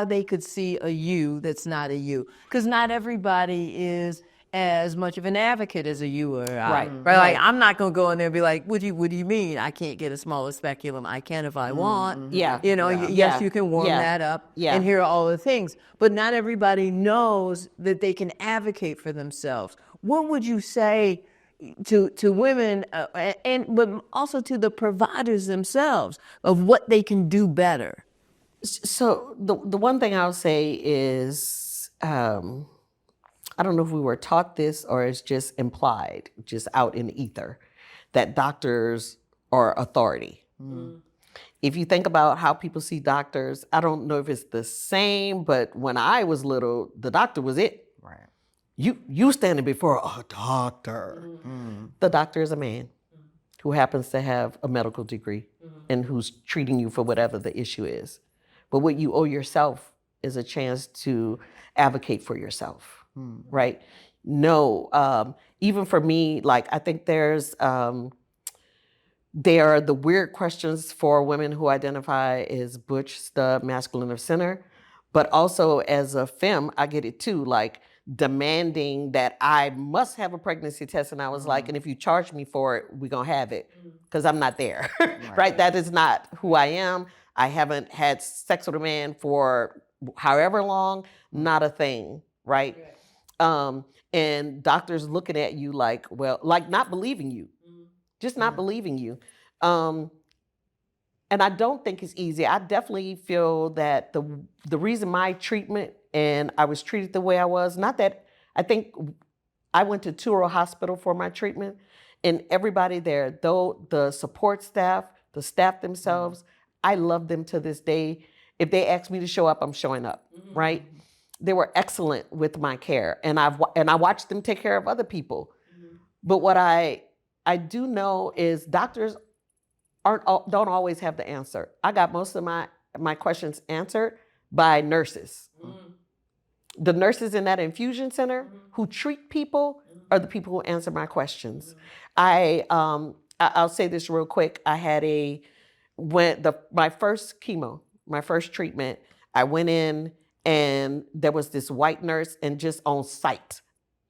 they could see a you that's not a you? Because not everybody is as much of an advocate as a you or I. Right. Like, I'm not going to go in there and be like, what do you mean I can't get a smaller speculum? I can if I want. Yeah. Yes, you can warm that up and hear all the things. But not everybody knows that they can advocate for themselves. What would you say to women but also to the providers themselves of what they can do better? So the one thing I'll say is, I don't know if we were taught this or it's just implied, just out in the ether, that doctors are authority. If you think about how people see doctors, I don't know if it's the same, but when I was little, the doctor was it. Right. You standing before a doctor. The doctor is a man who happens to have a medical degree and who's treating you for whatever the issue is. But what you owe yourself is a chance to advocate for yourself. Right? No, even for me, like, I think there are the weird questions for women who identify as butch, stud, masculine, or center, but also as a femme, I get it too, like demanding that I must have a pregnancy test. And I was like, and if you charge me for it, we're going to have it, because I'm not there, right? That is not who I am. I haven't had sex with a man for however long, not a thing, right? And doctors looking at you like, well, like not believing you, just not believing you. And I don't think it's easy. I definitely feel that the reason my treatment and I was treated the way I was, not that I think I went to Touro Hospital for my treatment, and everybody there, though the support staff, the staff themselves, I love them to this day. If they ask me to show up, I'm showing up, right? They were excellent with my care, and I watched them take care of other people. But what I do know is doctors don't always have the answer. I got most of my questions answered by nurses. The nurses in that infusion center who treat people are the people who answer my questions. I'll say this real quick. I had my first chemo, my first treatment, I went in and there was this white nurse, and just on sight,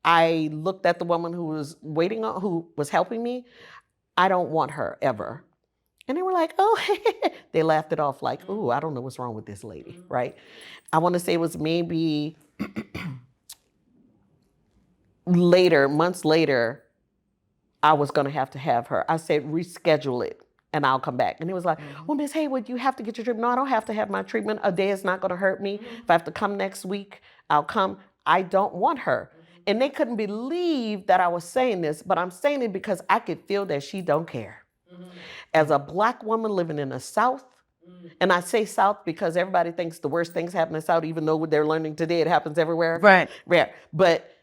I looked at the woman who was helping me. I don't want her ever. And they were like, oh, they laughed it off like, ooh, I don't know what's wrong with this lady, right? I want to say it was maybe months later, I was going to have her. I said, reschedule it and I'll come back. And it was like, well, Miss Haywood, you have to get your treatment. No, I don't have to have my treatment. A day is not going to hurt me. If I have to come next week, I'll come. I don't want her. And they couldn't believe that I was saying this, but I'm saying it because I could feel that she don't care. As a Black woman living in the South, and I say South because everybody thinks the worst things happen in the South, even though they're learning today it happens everywhere. Right. Rare. But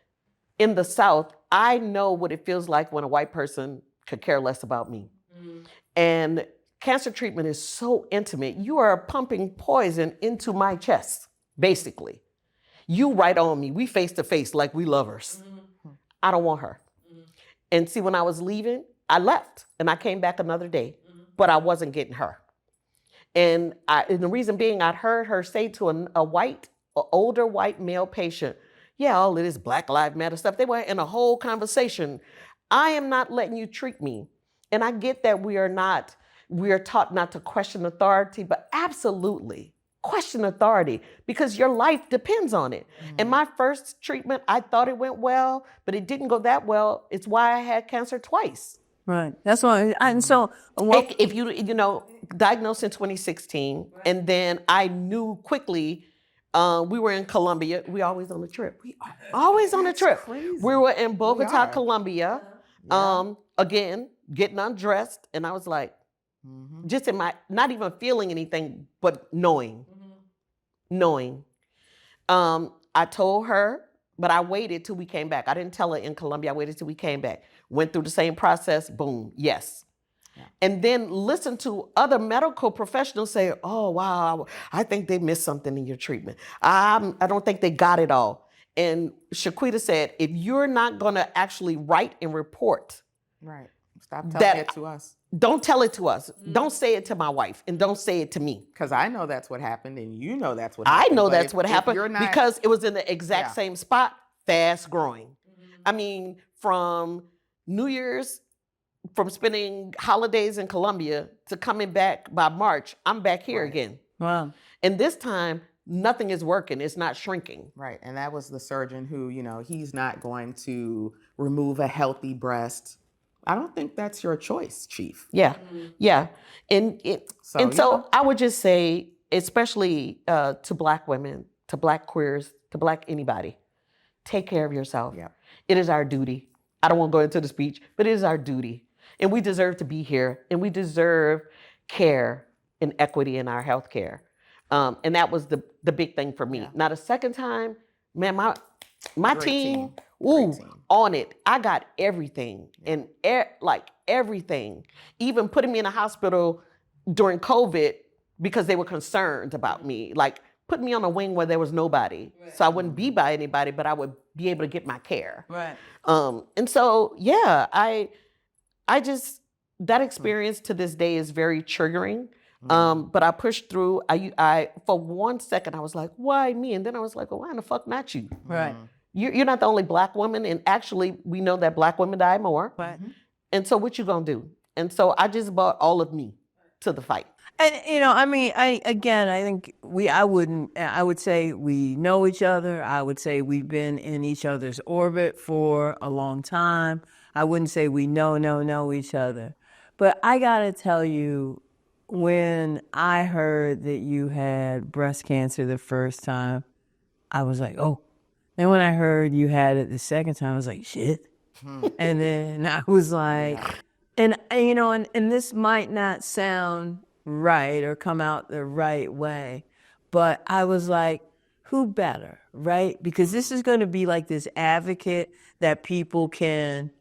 in the South, I know what it feels like when a white person could care less about me. And cancer treatment is so intimate. You are pumping poison into my chest, basically. You right on me. We face to face like we lovers. I don't want her. And see, when I was leaving, I left and I came back another day, but I wasn't getting her. And the reason being, I'd heard her say to an older white male patient, yeah, all of this Black Lives Matter stuff. They were in a whole conversation. I am not letting you treat me. And I get that we are taught not to question authority, but absolutely question authority because your life depends on it. And my first treatment, I thought it went well, but it didn't go that well. It's why I had cancer twice. Right. That's why. And so, If you diagnosed in 2016, and then I knew quickly. We were in Colombia. We always on a trip. Crazy. We were in Bogota, Colombia. Again, getting undressed, and I was like, just in not even feeling anything, but knowing. I told her, but I waited till we came back. I didn't tell her in Colombia. I waited till we came back. Went through the same process. Boom. Yes. And then listen to other medical professionals say, oh, wow, I think they missed something in your treatment. I don't think they got it all. And Shaquita said, if you're not going to actually write and report. Right. Stop telling it to us. Don't tell it to us. Don't say it to my wife and don't say it to me. Because I know that's what happened and you know that's what happened. I know that's what happened because it was in the exact same spot, fast growing. I mean, from New Year's, from spending holidays in Colombia to coming back by March, I'm back here again. Wow. And this time, nothing is working. It's not shrinking. Right. And that was the surgeon who, he's not going to remove a healthy breast. I don't think that's your choice, Chief. Yeah. Yeah. And so I would just say, especially to Black women, to Black queers, to Black anybody, take care of yourself. Yeah. It is our duty. I don't want to go into the speech, but it is our duty. And we deserve to be here, and we deserve care and equity in our health care. And that was the big thing for me. Yeah. Now, the second time, man, my team, on it. I got everything, and everything. Even putting me in a hospital during COVID because they were concerned about me. Like, put me on a wing where there was nobody. Right. So I wouldn't be by anybody, but I would be able to get my care. Right. And so, yeah, I just, that experience to this day is very triggering. But I pushed through. I for 1 second, I was like, why me? And then I was like, well, why in the fuck not you? Right. You're not the only Black woman. And actually, we know that Black women die more. Right. And so what you gonna do? And so I just brought all of me to the fight. And I mean, I think I would say we know each other. I would say we've been in each other's orbit for a long time. I wouldn't say we know each other. But I gotta tell you, when I heard that you had breast cancer the first time, I was like, oh. Then when I heard you had it the second time, I was like, shit. And then I was like, and this might not sound right or come out the right way, but I was like, who better, right? Because this is going to be like this advocate that people can,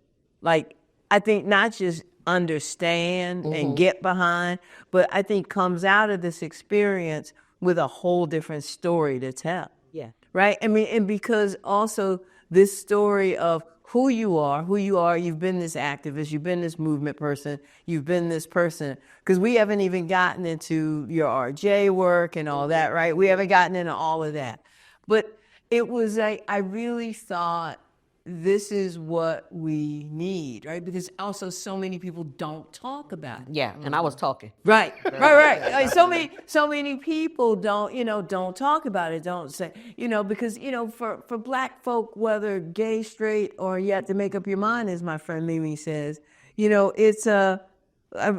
like, I think not just understand and get behind, but I think comes out of this experience with a whole different story to tell. Yeah. Right? I mean, and because also this story of who you are, you've been this activist, you've been this movement person, you've been this person, because we haven't even gotten into your RJ work and all that, right? We haven't gotten into all of that. But it was like, I really thought this is what we need, right? Because also so many people don't talk about it. Yeah, and I was talking. Right. Like, so many people don't talk about it, don't say, because, for black folk, whether gay, straight, or you have to make up your mind, as my friend Mimi says, it's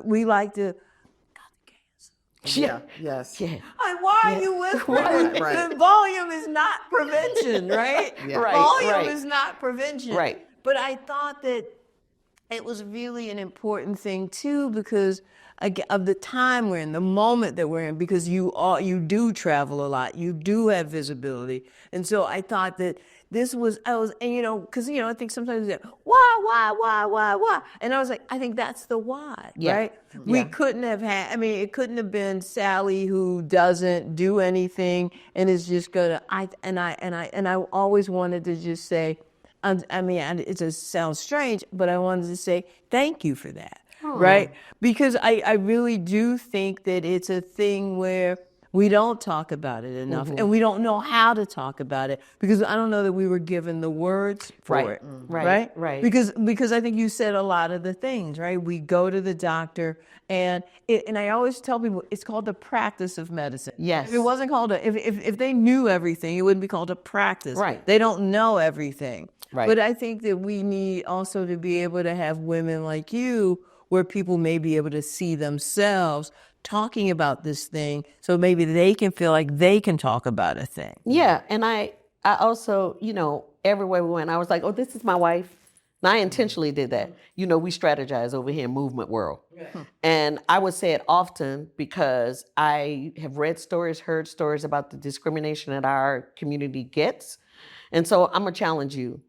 we like to, Yeah. Yes. Yeah. why are you whispering? Right. The volume is not prevention, right? Yeah. Right, Volume right. is not prevention. Right. But I thought that it was really an important thing too, because of the time we're in, the moment that we're in, because you do travel a lot, you do have visibility, and so I thought that because I think sometimes they say, why, and I was like, I think that's the why, Yeah. right? We couldn't have had. I mean, it couldn't have been Sally who doesn't do anything and is just gonna. I always wanted to just say. It just sounds strange, but I wanted to say thank you for that, right? Because I really do think that it's a thing where we don't talk about it enough, and we don't know how to talk about it, because I don't know that we were given the words for it, Right. Because I think you said a lot of the things, right? We go to the doctor, and I always tell people it's called the practice of medicine. Yes. If it wasn't called if they knew everything, it wouldn't be called a practice. Right. They don't know everything. Right. But I think that we need also to be able to have women like you, where people may be able to see themselves talking about this thing, so maybe they can feel like they can talk about a thing. Yeah, and I also, everywhere we went, I was like, oh, this is my wife. And I intentionally did that. We strategize over here in movement world. And I would say it often because I have read stories, heard stories about the discrimination that our community gets. And so I'm going to challenge you.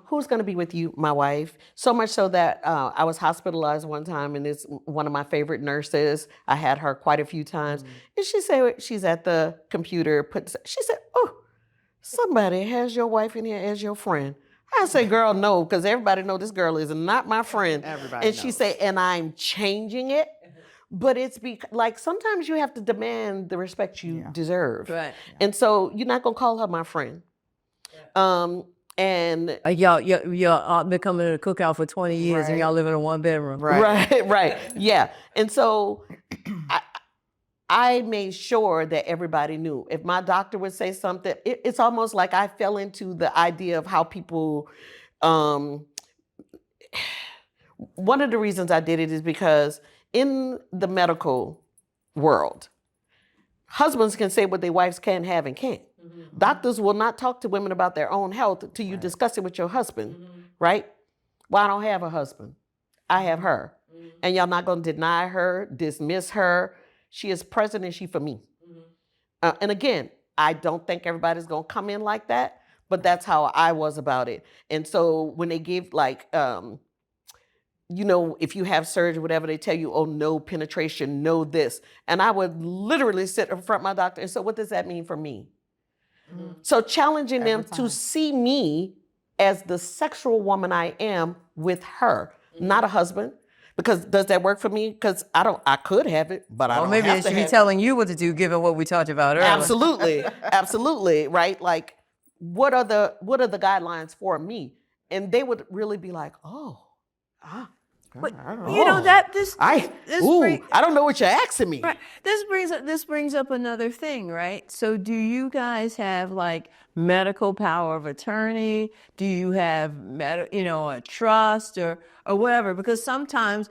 Who's going to be with you? My wife. So much so that I was hospitalized one time, and it's one of my favorite nurses. I had her quite a few times. And she said, she's at the computer. She said, oh, somebody has your wife in here as your friend. I said, girl, no, because everybody know this girl is not my friend. Everybody and she knows. said, and I'm changing it. But it's like sometimes you have to demand the respect you deserve. Right. And so you're not going to call her my friend. And Like y'all been coming to the cookout for 20 years and y'all live in a one bedroom. Right. Yeah. And so I made sure that everybody knew. If my doctor would say something, it's almost like I fell into the idea of how people, one of the reasons I did it is because in the medical world, husbands can say what their wives can have and can't. Mm-hmm. Doctors will not talk to women about their own health till you discuss it with your husband, right? Well, I don't have a husband. I have her. Mm-hmm. And y'all not going to deny her, dismiss her. She is present and she for me. Mm-hmm. And again, I don't think everybody's going to come in like that, but that's how I was about it. And so when they give if you have surgery, whatever, they tell you, oh, no penetration, no this. And I would literally sit in front of my doctor and so what does that mean for me? Mm-hmm. So challenging them to see me as the sexual woman I am with her, not a husband. Because does that work for me? Because I could have it, but I don't maybe have it to should be have telling you what to do, given what we talked about earlier. Absolutely, right? Like, what are the guidelines for me? And they would really be like, But I don't you know know. that this I don't know what you're asking me. right. This brings up another thing, right? So do you guys have like medical power of attorney? Do you have a trust or whatever? Because sometimes,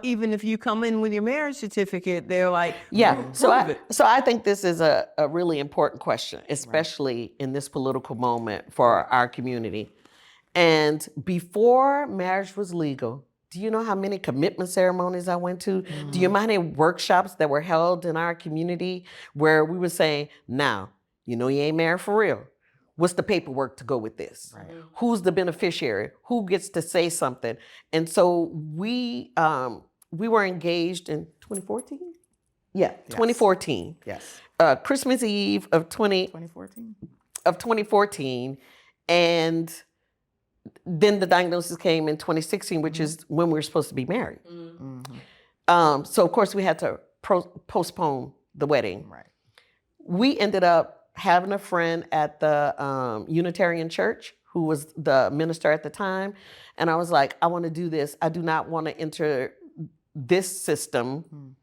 even if you come in with your marriage certificate, they're like, Yeah. prove it. So I think this is a really important question, especially in this political moment for our community. And before marriage was legal, do you know how many commitment ceremonies I went to? Do you know how many workshops that were held in our community where we were saying, now, you ain't married for real. What's the paperwork to go with this? Right. Who's the beneficiary? Who gets to say something? And so we were engaged in 2014? Yeah, 2014. Yes. Christmas Eve of 2014. And then the diagnosis came in 2016, which is when we were supposed to be married. So of course we had to postpone the wedding. Right. We ended up having a friend at the Unitarian Church who was the minister at the time. And I was like, I want to do this. I do not want to enter this system.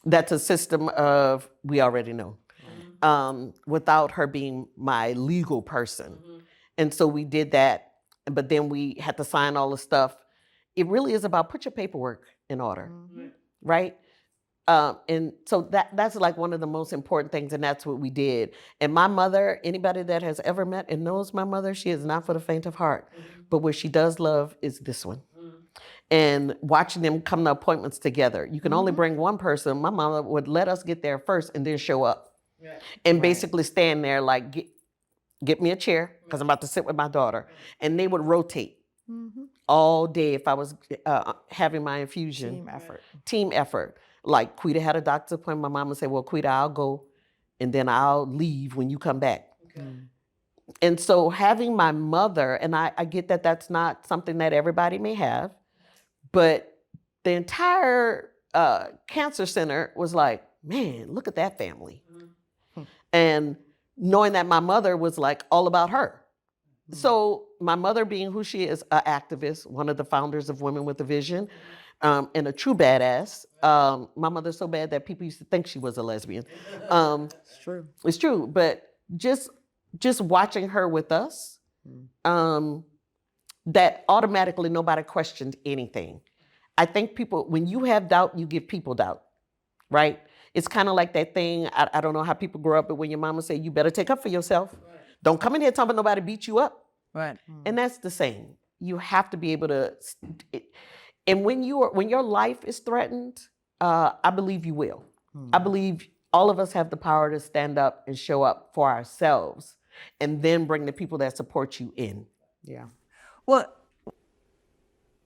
That's a system of, we already know, without her being my legal person. And so we did that. But then we had to sign all the stuff. It really is about put your paperwork in order, right? And so that's like one of the most important things, and that's what we did. And my mother, anybody that has ever met and knows my mother, she is not for the faint of heart. But what she does love is this one. And watching them come to appointments together. You can only bring one person. My mama would let us get there first and then show up. And basically stand there like, get me a chair, because I'm about to sit with my daughter. And they would rotate all day if I was having my infusion. Team effort. Like, Quita had a doctor's appointment. My mom would say, well, Quita, I'll go, and then I'll leave when you come back. And so having my mother, and I get that that's not something that everybody may have, but the entire cancer center was like, man, look at that family. And knowing that my mother was like all about her. So my mother being who she is, an activist, one of the founders of Women with a Vision, and a true badass. My mother's so bad that people used to think she was a lesbian. It's true. It's true, but just watching her with us, that automatically nobody questioned anything. I think people, when you have doubt, you give people doubt, right? It's kind of like that thing, I don't know how people grow up, but when your mama say, you better take up for yourself. Right. Don't come in here talking about nobody beat you up. Right. And that's the same. You have to be able to, and when your life is threatened, I believe you will. I believe all of us have the power to stand up and show up for ourselves and then bring the people that support you in. Yeah. Well,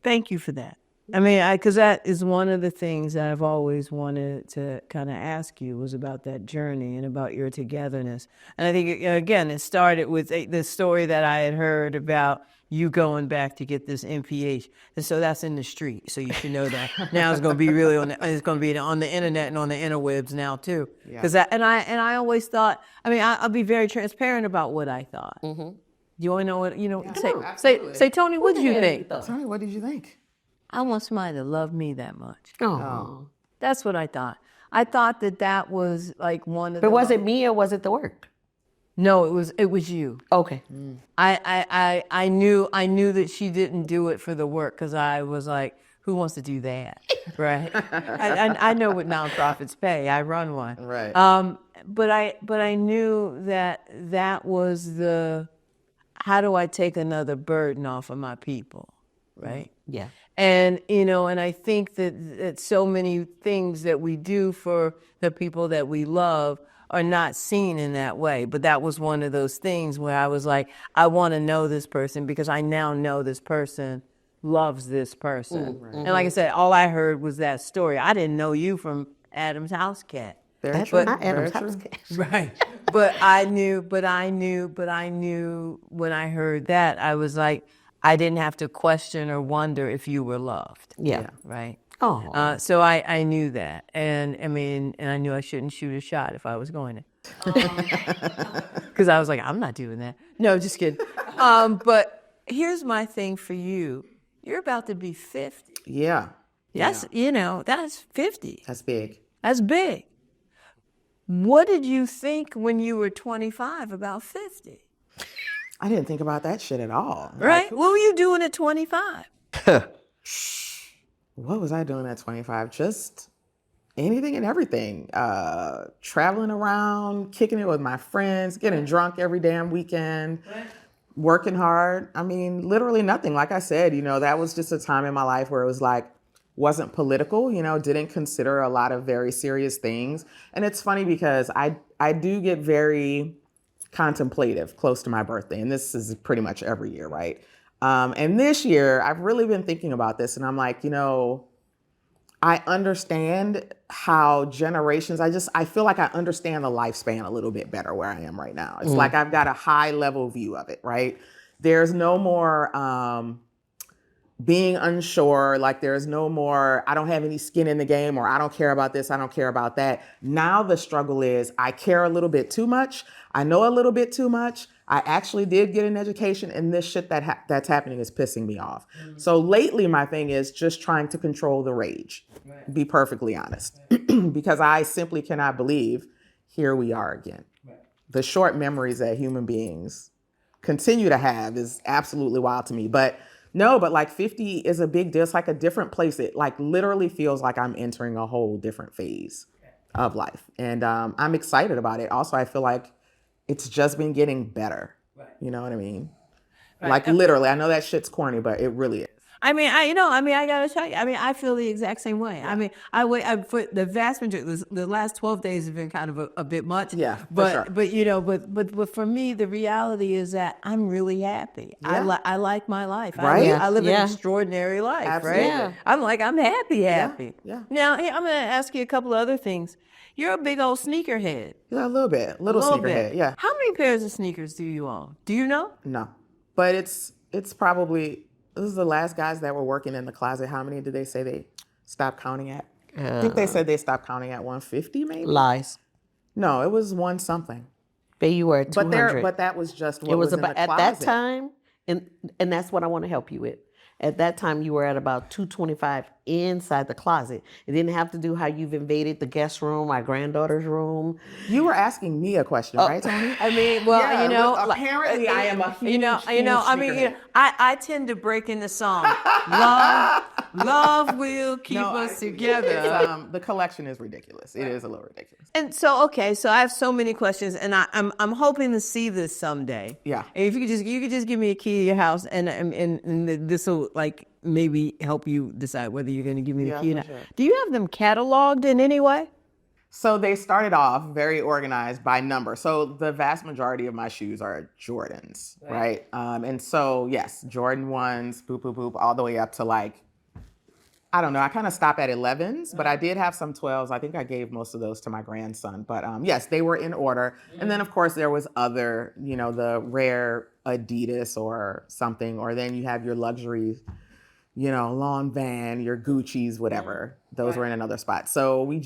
thank you for that. I mean, because that is one of the things that I've always wanted to kind of ask you was about that journey and about your togetherness. And I think, again, it started with the story that I had heard about you going back to get this MPH. And so that's in the street. So you should know that. Now it's going to be really it's going to be on the internet and on the interwebs now too. Because I always thought, I mean, I'll be very transparent about what I thought. You want to know what, say, Toni, what did you think? Toni, what did you think? I want somebody to love me that much. Oh. That's what I thought. I thought that was like one of the... But was it me or was it the work? No, it was you. Okay. I knew that she didn't do it for the work because I was like, who wants to do that? Right? I know what nonprofits pay. I run one. Right. But I knew that was the, how do I take another burden off of my people? Right? Yeah. And, and I think that so many things that we do for the people that we love are not seen in that way. But that was one of those things where I was like, I want to know this person because I now know this person loves this person. And like I said, all I heard was that story. I didn't know you from Adam's House Cat. That's not Adam's House Cat. Right. But I knew when I heard that, I was like, I didn't have to question or wonder if you were loved. Yeah. Right? Oh. So I knew that. And I mean, and I knew I shouldn't shoot a shot if I was going to. Because I was like, I'm not doing that. No, just kidding. But here's my thing for you. You're about to be 50. Yeah. That's, that's 50. That's big. That's big. What did you think when you were 25 about 50? I didn't think about that shit at all. Right? What were you doing at 25? What was I doing at 25? Just anything and everything. Traveling around, kicking it with my friends, getting drunk every damn weekend, working hard. I mean, literally nothing. Like I said, that was just a time in my life where it was like, wasn't political, didn't consider a lot of very serious things. And it's funny because I do get very contemplative close to my birthday. And this is pretty much every year, right? And this year, I've really been thinking about this. And I'm like, I understand how generations, I feel like I understand the lifespan a little bit better where I am right now. It's like I've got a high level view of it, right? There's no more being unsure, like there's no more, I don't have any skin in the game, or I don't care about this, I don't care about that. Now the struggle is I care a little bit too much. I know a little bit too much. I actually did get an education, and this shit that's happening is pissing me off. So lately my thing is just trying to control the rage, be perfectly honest, because I simply cannot believe here we are again. The short memories that human beings continue to have is absolutely wild to me. But like 50 is a big deal. It's like a different place. It like literally feels like I'm entering a whole different phase of life. And I'm excited about it. Also, I feel like it's just been getting better. You know what I mean? Like literally, I know that shit's corny, but it really is. I gotta tell you, I feel the exact same way. Yeah. I for the vast majority, the last 12 days have been kind of a bit much. Yeah, but, for sure. but for me, the reality is that I'm really happy. Yeah. I like my life. Right? I live an extraordinary life, Absolutely. right? Yeah. I'm happy. Yeah. Now, hey, I'm gonna ask you a couple of other things. You're a big old sneakerhead. Yeah, a little bit. Little sneakerhead, yeah. How many pairs of sneakers do you own? Do you know? No. But it's probably, this is the last guys that were working in the closet. How many did they say they stopped counting at? I think they said they stopped counting at 150 maybe? Lies. No, it was one something. But you were at 200. But that was just what was in the closet. At that time, and that's what I want to help you with. At that time, you were at about 225 inside the closet. It didn't have to do how you've invaded the guest room, my granddaughter's room. You were asking me a question, right, Toni? Apparently I am a huge, I tend to break into song. Love will keep us together. The collection is ridiculous. It is a little ridiculous. And so I have so many questions, and I'm hoping to see this someday. Yeah. And if you could just give me a key to your house, and this will like maybe help you decide whether you're going to give me the key or not. Sure. Do you have them cataloged in any way? So they started off very organized by number. So the vast majority of my shoes are Jordans, right? And so yes, Jordan 1s, boop, boop, boop, all the way up to like, I don't know, I kind of stop at 11s, but I did have some 12s. I think I gave most of those to my grandson. But yes, they were in order. And then of course there was other, the rare Adidas or something, or then you have your luxury, Lawn Van, your Gucci's, whatever. Those were in another spot. So we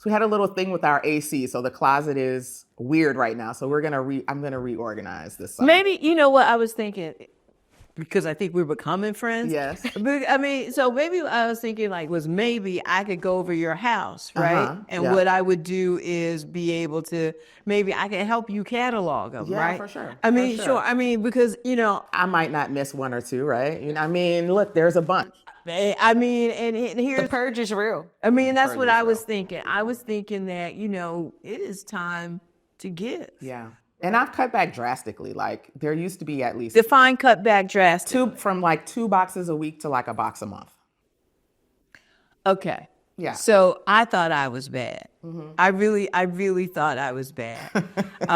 had a little thing with our AC. So the closet is weird right now. So I'm gonna reorganize this summer. Maybe, what I was thinking, because I think we're becoming friends. Yes. So maybe I was thinking maybe I could go over your house, right? And what I would do is be able to, maybe I can help you catalog them, right? Yeah, for sure. Sure. Because, I might not miss one or two, right? Look, there's a bunch. And here's the purge is real. That's what I was thinking. I was thinking that, it is time to give. Yeah. And I've cut back drastically. Like there used to be at least define cut back drastically. From like 2 boxes a week to like a box a month. Okay. Yeah. So I thought I was bad. Mm-hmm. I really thought I was bad. But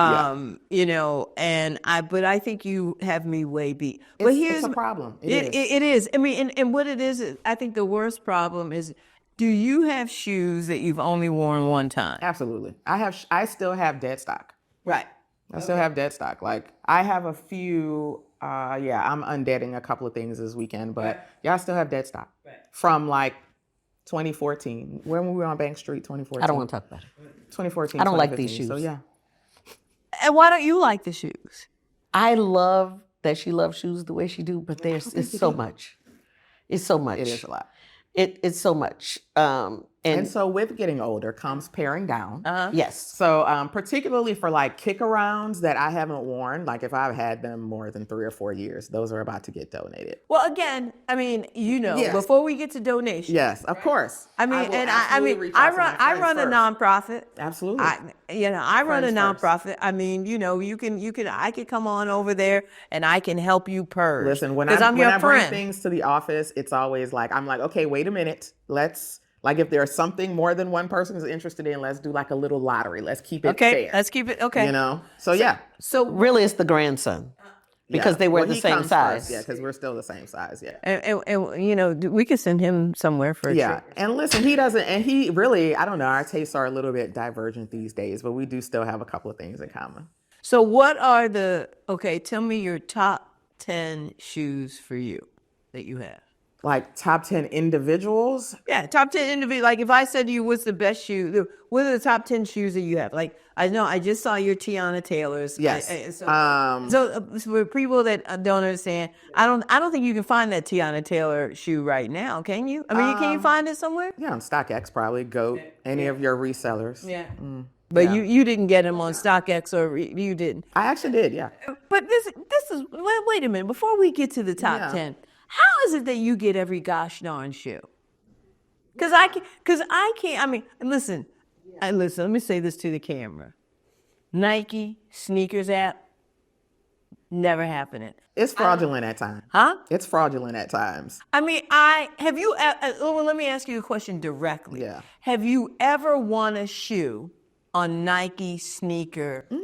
I think you have me way beat. But it's a problem. It is. And what it is, I think the worst problem is, do you have shoes that you've only worn one time? Absolutely. I still have dead stock. Right. I still have dead stock. Like I have a few, I'm undeading a couple of things this weekend, but I still have dead stock from like 2014. When we were on Bank Street, 2014. I don't want to talk about it. 2014. I don't like these shoes. So yeah. And why don't you like the shoes? I love that she loves shoes the way she do, but it's so much. It's so much. It is a lot. It's so much. And so with getting older comes paring down. Yes. So particularly for like kick-arounds that I haven't worn, like if I've had them more than 3 or 4 years, those are about to get donated. Well, again, I mean, Yes. before we get to donations. Yes, of course. I mean, will I run a nonprofit. Absolutely. I run a Friends first. nonprofit. I mean, I could come on over there and I can help you purge. Listen, when I'm your I bring friend. things to the office, it's always like, I'm like, okay, wait a minute. Let's, like, if there's something more than one person is interested in, let's do like a little lottery. Let's keep it fair. Let's keep it, okay. You know? So yeah. So Really, it's the grandson because they wear the he same comes size. first, yeah, because we're still the same size, yeah. and we could send him somewhere for a Yeah, trip. and listen, he doesn't, and he really, I don't know, our tastes are a little bit divergent these days, but we do still have a couple of things in common. So what are tell me your top 10 shoes for you that you have. Like top 10 individuals? Yeah, top 10 individual. Like if I said to you, what's the best shoe? What are the top 10 shoes that you have? Like I know I just saw your Tiana Taylors. Yes. So for people that don't understand, I don't think you can find that Tiana Taylor shoe right now, can you? I mean, can you find it somewhere? Yeah, on StockX probably, GOAT, any of your resellers. Yeah. But you didn't get them on StockX or you didn't. I actually did, yeah. But this is wait a minute. Before we get to the top 10, how is it that you get every gosh darn shoe? Because I can't. I mean, listen. Let me say this to the camera. Nike sneakers app, never happening. It's fraudulent at times. Huh? It's fraudulent at times. I mean, let me ask you a question directly. Yeah. Have you ever won a shoe on Nike sneaker? Mm-hmm.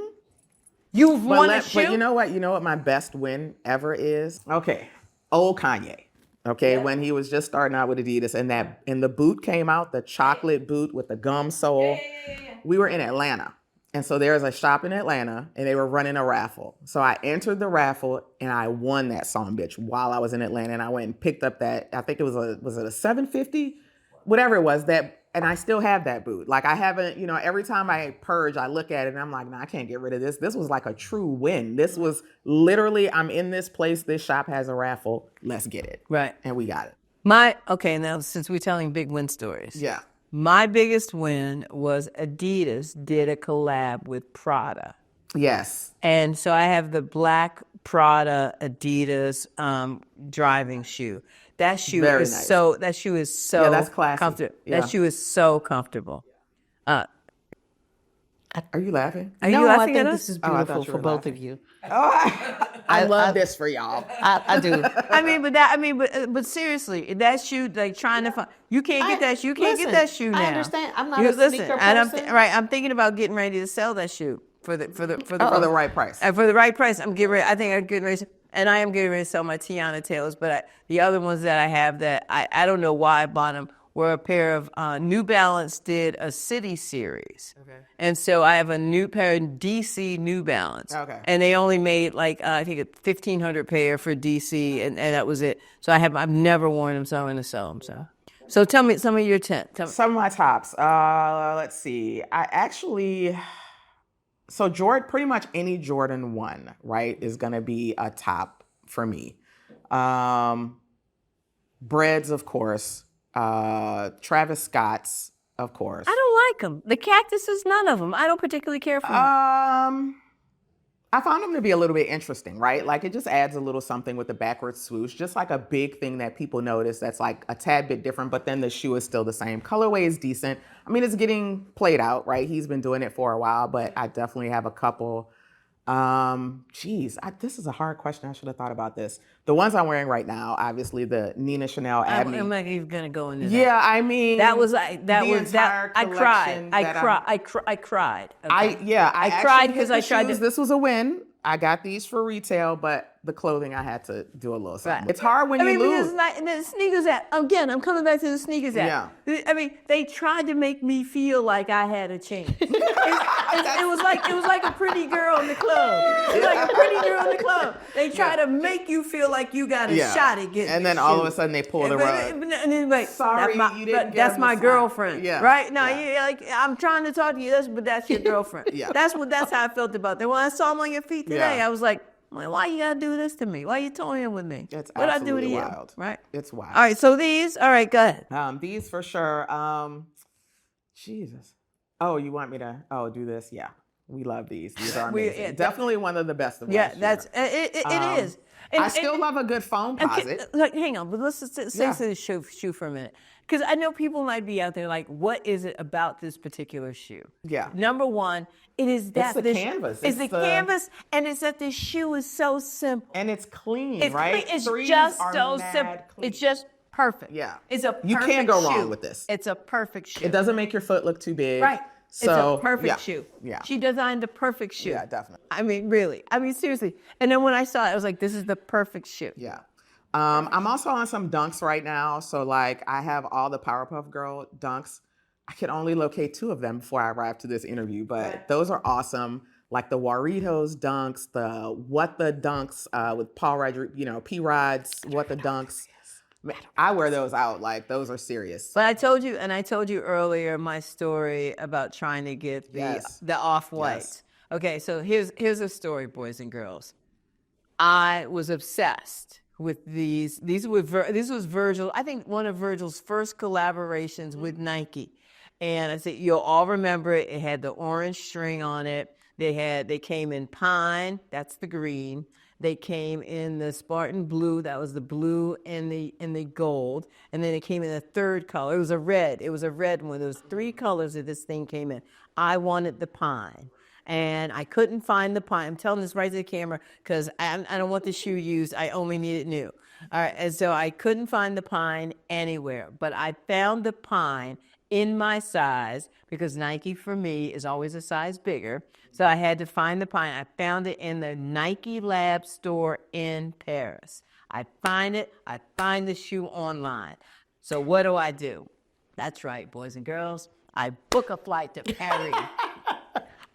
You've won a shoe? But you know what? You know what my best win ever is? Okay. Old Kanye. Okay, when he was just starting out with Adidas and the boot came out, the chocolate boot with the gum sole. Yeah. We were in Atlanta. And so there's a shop in Atlanta and they were running a raffle. So I entered the raffle and I won that son bitch while I was in Atlanta, and I went and picked up that, I think it was a $750? Whatever it was, and I still have that boot. Like I haven't, every time I purge, I look at it and I'm like, I can't get rid of this. This was like a true win. This was literally, I'm in this place, this shop has a raffle, let's get it. Right. And we got it. Now since we're telling big win stories. Yeah. My biggest win was Adidas did a collab with Prada. Yes. And so I have the black Prada Adidas driving shoe. That shoe Very is nice. That shoe is so yeah, that's classy. comfortable. Yeah. That shoe is so comfortable. Are you laughing? Are you No, laughing I at think us? this is Oh, I beautiful thought you for were both laughing. of you. I love this for y'all. I do. But seriously, that shoe, like trying to find, you can't get that shoe. You can't get that shoe now. I understand. I'm not a sneaker and person. I'm thinking about getting ready to sell that shoe for the For the right price. for the right price. I'm getting ready, and I am getting ready to sell my Tiana Taylors. But the other ones that I have that I don't know why I bought them were a pair of New Balance did a City series. Okay. And so I have a new pair of DC New Balance. Okay. And they only made like I think a 1,500 pair for DC, and that was it. So I've never worn them, so I'm going to sell them. So tell me some of your 10. Some of my tops. Let's see. So Jordan, pretty much any Jordan 1, right, is going to be a top for me. Breads, of course. Travis Scott's, of course. I don't like them. The cactuses, none of them. I don't particularly care for them. I found them to be a little bit interesting, right? Like it just adds a little something with the backwards swoosh, just like a big thing that people notice that's like a tad bit different, but then the shoe is still the same. Colorway is decent. I mean, it's getting played out, right? He's been doing it for a while, but I definitely have a couple. This is a hard question. I should have thought about this. The ones I'm wearing right now, obviously the Nina Chanel Abney. I'm not even gonna go into that. Yeah, I mean, I cried. Okay. I cried because I tried to. This was a win. I got these for retail, but the clothing I had to do a little something. Right. It's hard when you lose. The sneakers app, again, I'm coming back to the sneakers app. Yeah. I mean, they tried to make me feel like I had a chance. It was like a pretty girl in the club. It was like a pretty girl in the club. They try to make you feel like you got a shot at getting and then all of a sudden they pull the rug. And then like, Sorry, you didn't get that's them my the girlfriend. Yeah. Right? No, Yeah. I'm trying to talk to you, but that's your girlfriend. Yeah. That's how I felt about them. When I saw them on your feet today, Yeah. I was like, I'm like, why you gotta do this to me? Why you toying with me? It's What I do to absolutely you? wild. Right? It's wild. All right, so these, all right, go ahead. These for sure. Jesus. Oh, you want me to do this? Yeah. We love these. These are amazing. Definitely one of the best of last year. That's it is. I still love a good phone posit. Hang on, but let's just stay to the shoe for a minute. Because I know people might be out there like, what is it about this particular shoe? Yeah. Number one, it is that it's the canvas. It's the canvas, and it's that the shoe is so simple. And it's clean, right? It's just so simple. Clean. It's just perfect. Yeah. It's a perfect You can't go shoe. wrong with this. It's a perfect shoe. It doesn't make your foot look too big. Right. So, it's a perfect shoe. Yeah. She designed the perfect shoe. Yeah, definitely. I mean, really. I mean, seriously. And then when I saw it, I was like, this is the perfect shoe. Yeah. I'm also on some dunks right now. So like I have all the Powerpuff Girl dunks. I could only locate 2 of them before I arrived to this interview, but those are awesome. Like the Warritos dunks, the What the Dunks with Paul Rodriguez, P-Rod's What the Dunks. I wear those out. Like those are serious. But I told you earlier my story about trying to get the off-white. Yes. Okay, so here's a story, boys and girls. I was obsessed with these. This was Virgil. I think one of Virgil's first collaborations with Nike. And I said, you'll all remember it. It had the orange string on it. They came in pine. That's the green. They came in the Spartan blue. That was the blue and the gold. And then it came in a third color. It was a red. It was a red one. There was 3 colors that this thing came in. I wanted the pine. And I couldn't find the pine. I'm telling this right to the camera because I don't want the shoe used. I only need it new. All right. And so I couldn't find the pine anywhere. But I found the pine in my size because Nike for me is always a size bigger. So I had to find the pine. I found it in the Nike Lab store in Paris. I find it. I find the shoe online. So what do? That's right, boys and girls. I book a flight to Paris.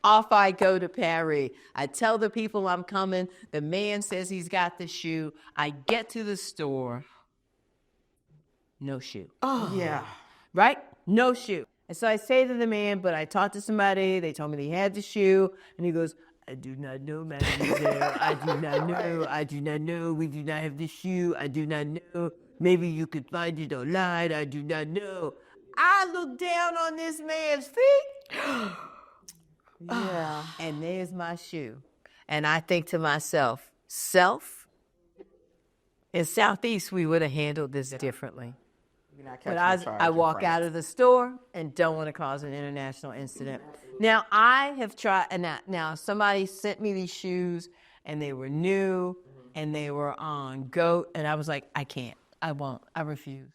Off I go to Paris. I tell the people I'm coming. The man says he's got the shoe. I get to the store. No shoe. Oh, yeah. Right? No shoe. And so I say to the man, but I talked to somebody. They told me they had the shoe. And he goes, I do not know, mademoiselle. I do not know. I do not know. We do not have the shoe. I do not know. Maybe you could find it online. I do not know. I look down on this man's feet. Yeah. And there's my shoe. And I think to myself, in Southeast, we would have handled this differently. But I walk out of the store and don't want to cause an international incident. Now, I have tried, and now somebody sent me these shoes, and they were new, and they were on GOAT, and I was like, I can't. I won't. I refuse.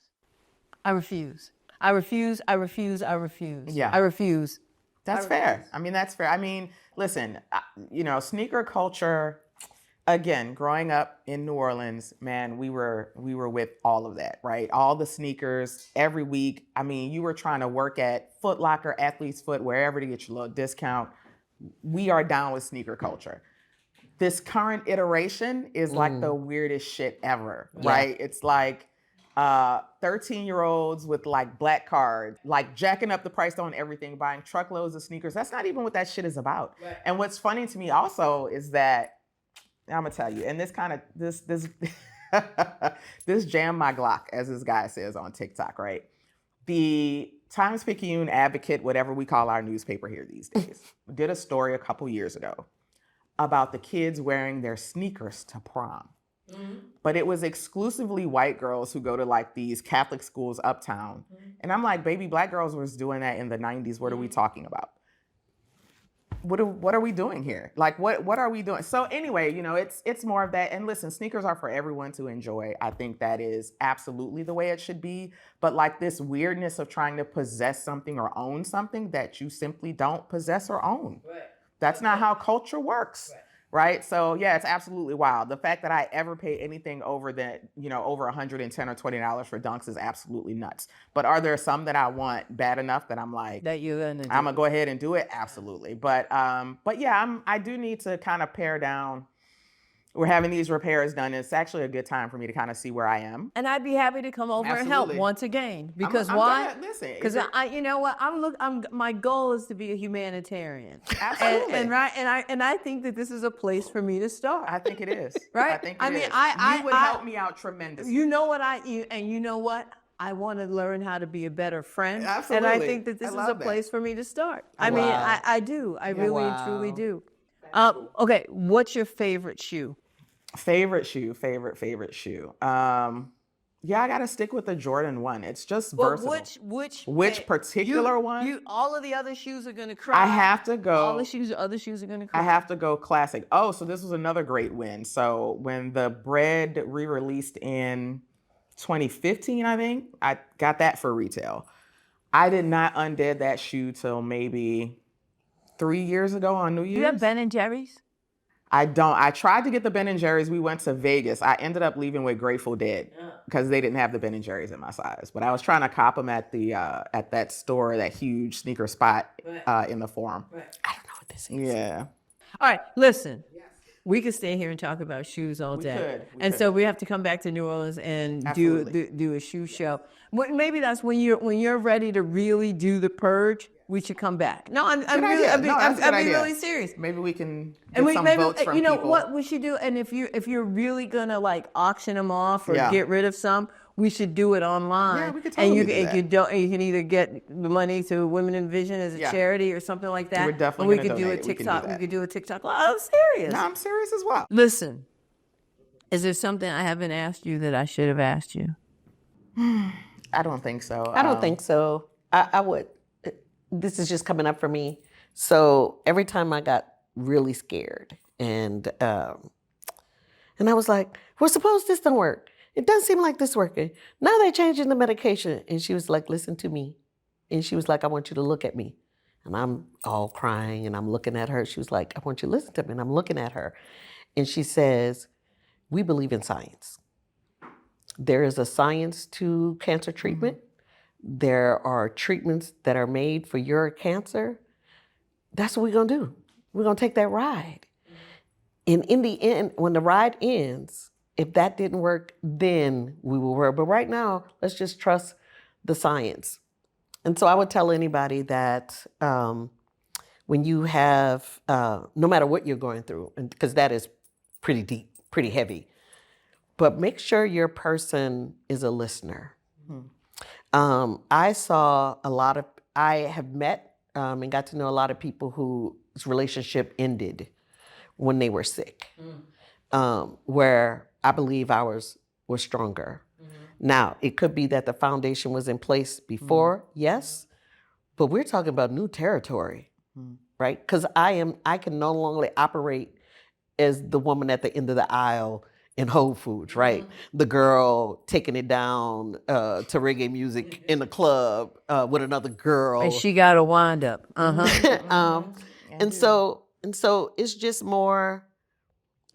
I refuse. I refuse. I refuse. I refuse. Yeah. I refuse. That's fair. I mean, that's fair. I mean, listen, sneaker culture, again, growing up in New Orleans, man, we were with all of that, right? All the sneakers every week. I mean, you were trying to work at Foot Locker, Athlete's Foot, wherever to get your little discount. We are down with sneaker culture. This current iteration is like the weirdest shit ever, right? It's like 13-year-olds with like black cards, like jacking up the price on everything, buying truckloads of sneakers. That's not even what that shit is about. Right. And what's funny to me also is that, I'm gonna tell you, and this this jammed my Glock, as this guy says on TikTok, right? The Times-Picayune Advocate, whatever we call our newspaper here these days, did a story a couple years ago about the kids wearing their sneakers to prom. Mm-hmm. But it was exclusively white girls who go to like these Catholic schools uptown. Mm-hmm. And I'm like, baby, black girls was doing that in the 90s. What are we talking about? What are we doing here? Like, what are we doing? So anyway, it's more of that. And listen, sneakers are for everyone to enjoy. I think that is absolutely the way it should be. But like this weirdness of trying to possess something or own something that you simply don't possess or own. Right. That's not how culture works. Right. So yeah, it's absolutely wild. The fact that I ever pay anything over that, over $110 or $20 for dunks is absolutely nuts. But are there some that I want bad enough that I'm like, that you're gonna I'm gonna go ahead and do it? Absolutely. But yeah, I do need to kind of pare down we're having these repairs done. It's actually a good time for me to kind of see where I am. And I'd be happy to come over and help Absolutely. once again. Because I'm why? gonna- listen, is Because it- I, you know what? My goal is to be a humanitarian. Absolutely. And I think that this is a place for me to start. I think it is. Right? I think it I mean, is. I- you would I- help me out tremendously. You know what and you know what? I want to learn how to be a better friend. Absolutely. And I think that this is a love that. place for me to start. I mean, Wow. I do. I really and truly Wow. do. Okay, what's your favorite shoe? Favorite shoe. Yeah, I gotta stick with the Jordan 1. It's just versatile. Which particular one? All of the other shoes are gonna cry. I have to go. All the other shoes are gonna cry. I have to go classic. Oh, so this was another great win. So when the bread re-released in 2015, I think, I got that for retail. I did not undead that shoe till maybe 3 years ago on New Year's. You have Ben and Jerry's? I don't. I tried to get the Ben & Jerry's. We went to Vegas. I ended up leaving with Grateful Dead because they didn't have the Ben & Jerry's in my size. But I was trying to cop them at the at that store, that huge sneaker spot in the Forum. Right. I don't know what this is. Yeah. All right, listen. We could stay here and talk about shoes all day. We could. So we have to come back to New Orleans and do a shoe show. Maybe that's when you're ready to really do the purge. We should come back. No, I'm being really serious. Maybe we can get some votes from you know people. what we should do, and if you're really gonna like auction them off or get rid of some, we should do it online. Yeah, we could totally do that. You can either get the money to Women in Vision as a charity or something like that. We're definitely we could do a donate. We can do TikTok. that. We could do a TikTok. I'm serious. No, I'm serious as well. Listen, is there something I haven't asked you that I should have asked you? I don't think so. I don't think so. I would. This is just coming up for me. So every time I got really scared and I was like, well, suppose this don't work. It doesn't seem like this working. Now they're changing the medication. And she was like, listen to me. And she was like, I want you to look at me. And I'm all crying and I'm looking at her. She was like, I want you to listen to me. And I'm looking at her. And she says, we believe in science. There is a science to cancer treatment. There are treatments that are made for your cancer. That's what we're going to do. We're going to take that ride. And in the end, when the ride ends, if that didn't work, then we will work. But right now, let's just trust the science. And so I would tell anybody that when you have, no matter what you're going through, because that is pretty deep, pretty heavy, but make sure your person is a listener. I have met and got to know a lot of people whose relationship ended when they were sick, where I believe ours was stronger. Now, it could be that the foundation was in place before, yes, but we're talking about new territory, right? Because I can no longer operate as the woman at the end of the aisle in Whole Foods, right? The girl taking it down to reggae music in the club with another girl. And she got a wind up. And so it's just more,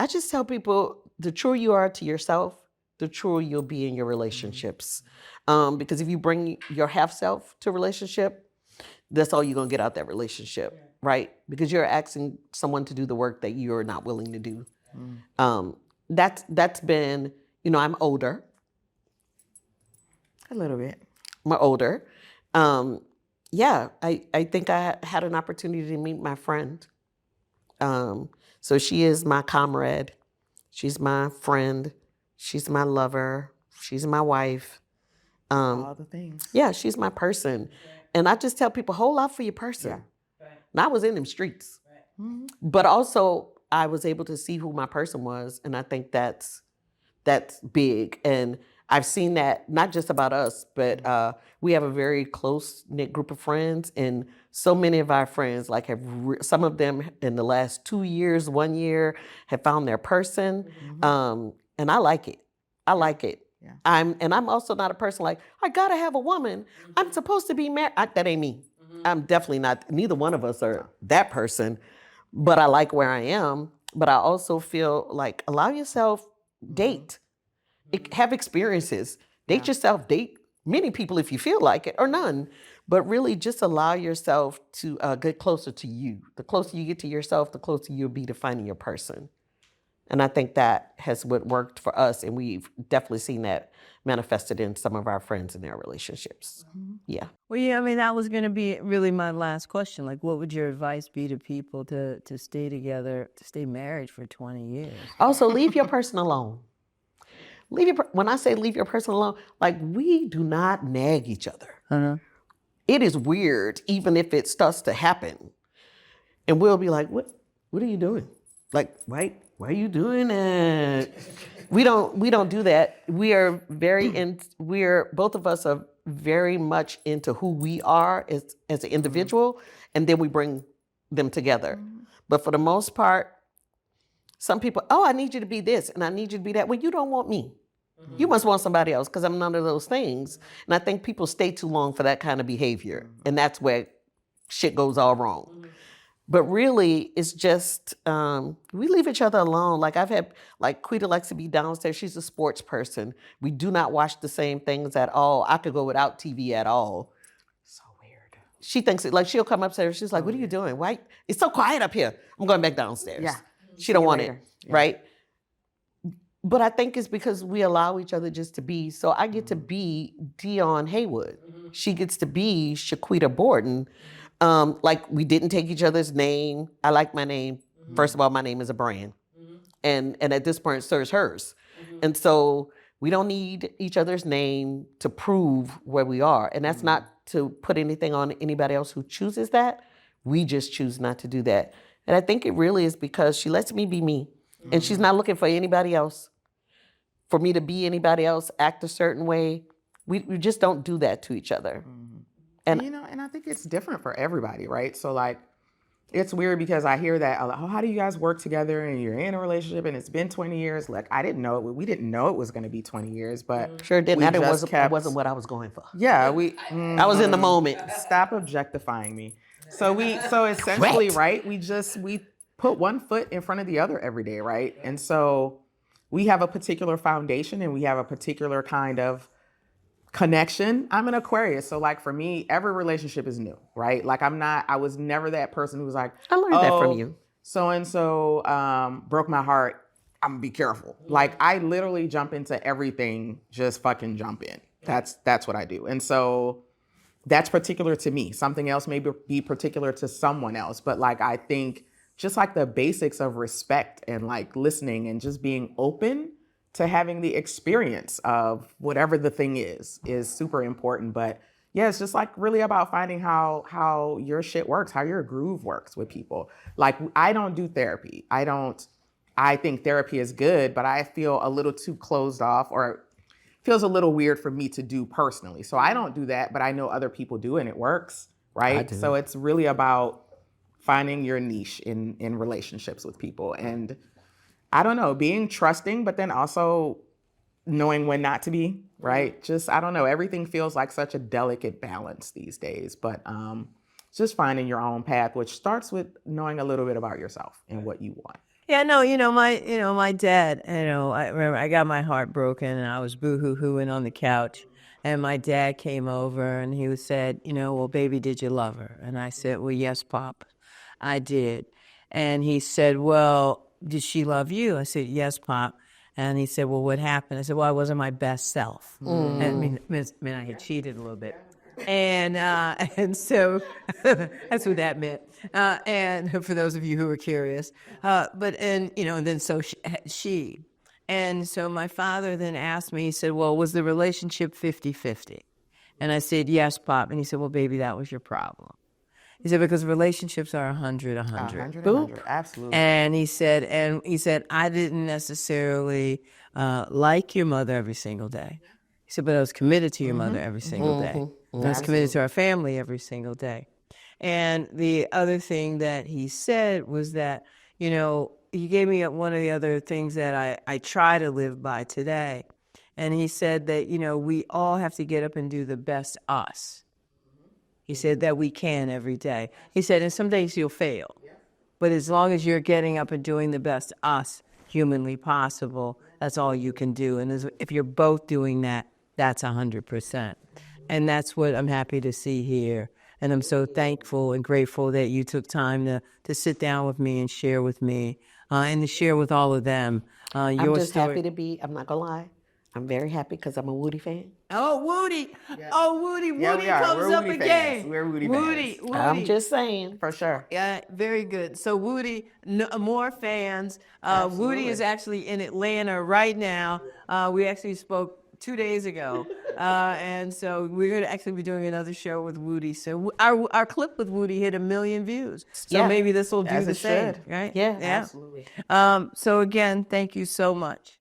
I just tell people, the truer you are to yourself, the truer you'll be in your relationships. Because if you bring your half self to a relationship, that's all you're gonna get out that relationship, right? Because you're asking someone to do the work that you're not willing to do. That's been, I'm older. A little bit. I'm older. I think I had an opportunity to meet my friend. So she is my comrade. She's my friend. She's my lover. She's my wife. All the things. Yeah, she's my person. And I just tell people, hold out for your person. And I was in them streets. But also, I was able to see who my person was. And I think that's big. And I've seen that not just about us, but we have a very close-knit group of friends. And so many of our friends, like some of them in the last 2 years, 1 year, have found their person. And I like it. I like it. Yeah. I'm also not a person like, I gotta have a woman. I'm supposed to be married. That ain't me. I'm definitely not, neither one of us are that person, but I like where I am. But I also feel like allow yourself, date, have experiences, date yourself, date many people if you feel like it, or none, but really just allow yourself to get closer to you. The closer you get to yourself, the closer you'll be to finding your person. And I think that has what worked for us, and we've definitely seen that manifested in some of our friends in their relationships. Yeah. Well, yeah, I mean, that was going to be really my last question. Like, what would your advice be to people to stay together, to stay married for 20 years? Also, leave your person alone. When I say leave your person alone, like, we do not nag each other. Uh-huh. It is weird, even if it starts to happen. And we'll be like, what are you doing? Like, why are you doing that? We don't do that. We are both of us are very much into who we are as an individual, and then we bring them together. But for the most part, some people, I need you to be this and I need you to be that. Well, you don't want me. You must want somebody else, because I'm none of those things. And I think people stay too long for that kind of behavior. And that's where shit goes all wrong. But really, it's just, we leave each other alone. Like, I've had, like, Quita likes to be downstairs. She's a sports person. We do not watch the same things at all. I could go without TV at all. So weird. She thinks it, like, she'll come upstairs. She's like, what are you doing? Why? It's so quiet up here. I'm going back downstairs. Yeah. She don't want later. it, right? But I think it's because we allow each other just to be. So I get to be Deon Haywood. She gets to be Shaquita Borden. Like, we didn't take each other's name. I like my name. First of all, my name is a brand. And at this point, so is hers. And so we don't need each other's name to prove where we are. And that's not to put anything on anybody else who chooses that. We just choose not to do that. And I think it really is because she lets me be me. And she's not looking for anybody else, for me to be anybody else, act a certain way. We just don't do that to each other. And and I think it's different for everybody, right? So, like, it's weird because I hear that, how do you guys work together and you're in a relationship and it's been 20 years? Like, I didn't know it. We didn't know it was going to be 20 years, but Sure didn't. we It just kept, wasn't what I was going for. yeah, I was in the moment. Stop objectifying me. So essentially, right, we put one foot in front of the other every day, right? And so we have a particular foundation and we have a particular kind of connection. I'm an Aquarius, so, like, for me, every relationship is new, right? Like, I was never that person who was like, I learned that from you. So-and-so broke my heart, I'm gonna be careful. Like, I literally jump into everything, just fucking jump in. That's what I do. And so that's particular to me. Something else may be particular to someone else. But, like, I think just, like, the basics of respect and, like, listening and just being open to having the experience of whatever the thing is super important. But yeah, it's just, like, really about finding how your shit works, how your groove works with people. Like, I don't do therapy. I think therapy is good, but I feel a little too closed off, or feels a little weird for me to do personally. So I don't do that, but I know other people do and it works, right? So it's really about finding your niche in relationships with people. And I don't know, being trusting, but then also knowing when not to be, right? Just, I don't know, everything feels like such a delicate balance these days, but just finding your own path, which starts with knowing a little bit about yourself and what you want. Yeah, no, my dad, I remember I got my heart broken and I was boo-hoo-hooing on the couch. And my dad came over and he said, well, baby, did you love her? And I said, well, yes, Pop, I did. And he said, well, did she love you? I said, yes, Pop. And he said, well, what happened? I said, well, I wasn't my best self. And I mean, I had cheated a little bit. And so that's what that meant. And for those of you who are curious, and then so she. And so my father then asked me, he said, well, was the relationship 50-50? And I said, yes, Pop. And he said, well, baby, that was your problem. He said, because relationships are 100. 100, absolutely. And he said, I didn't necessarily like your mother every single day. He said, but I was committed to your mother every single day. And I was committed to our family every single day. And the other thing that he said was that, he gave me one of the other things that I try to live by today. And he said that, we all have to get up and do the best us. He said that we can every day. He said, and some days you'll fail. But as long as you're getting up and doing the best us humanly possible, that's all you can do. And if you're both doing that, that's 100%. And that's what I'm happy to see here. And I'm so thankful and grateful that you took time to sit down with me and share with me and to share with all of them I'm your just story. happy to be. I'm not gonna lie. I'm very happy because I'm a Woody fan. Oh, Woody! Oh, Woody! Yeah, Woody we are. comes We're up Woody again. fans. We're Woody Woody, fans. Woody. I'm just saying. For sure. Yeah, very good. So Woody, more fans. Woody is actually in Atlanta right now. We actually spoke 2 days ago, and so we're going to actually be doing another show with Woody. So our clip with Woody hit 1 million views. So Yeah. maybe this will do As the it same, should. right? Yeah. Absolutely. So again, thank you so much.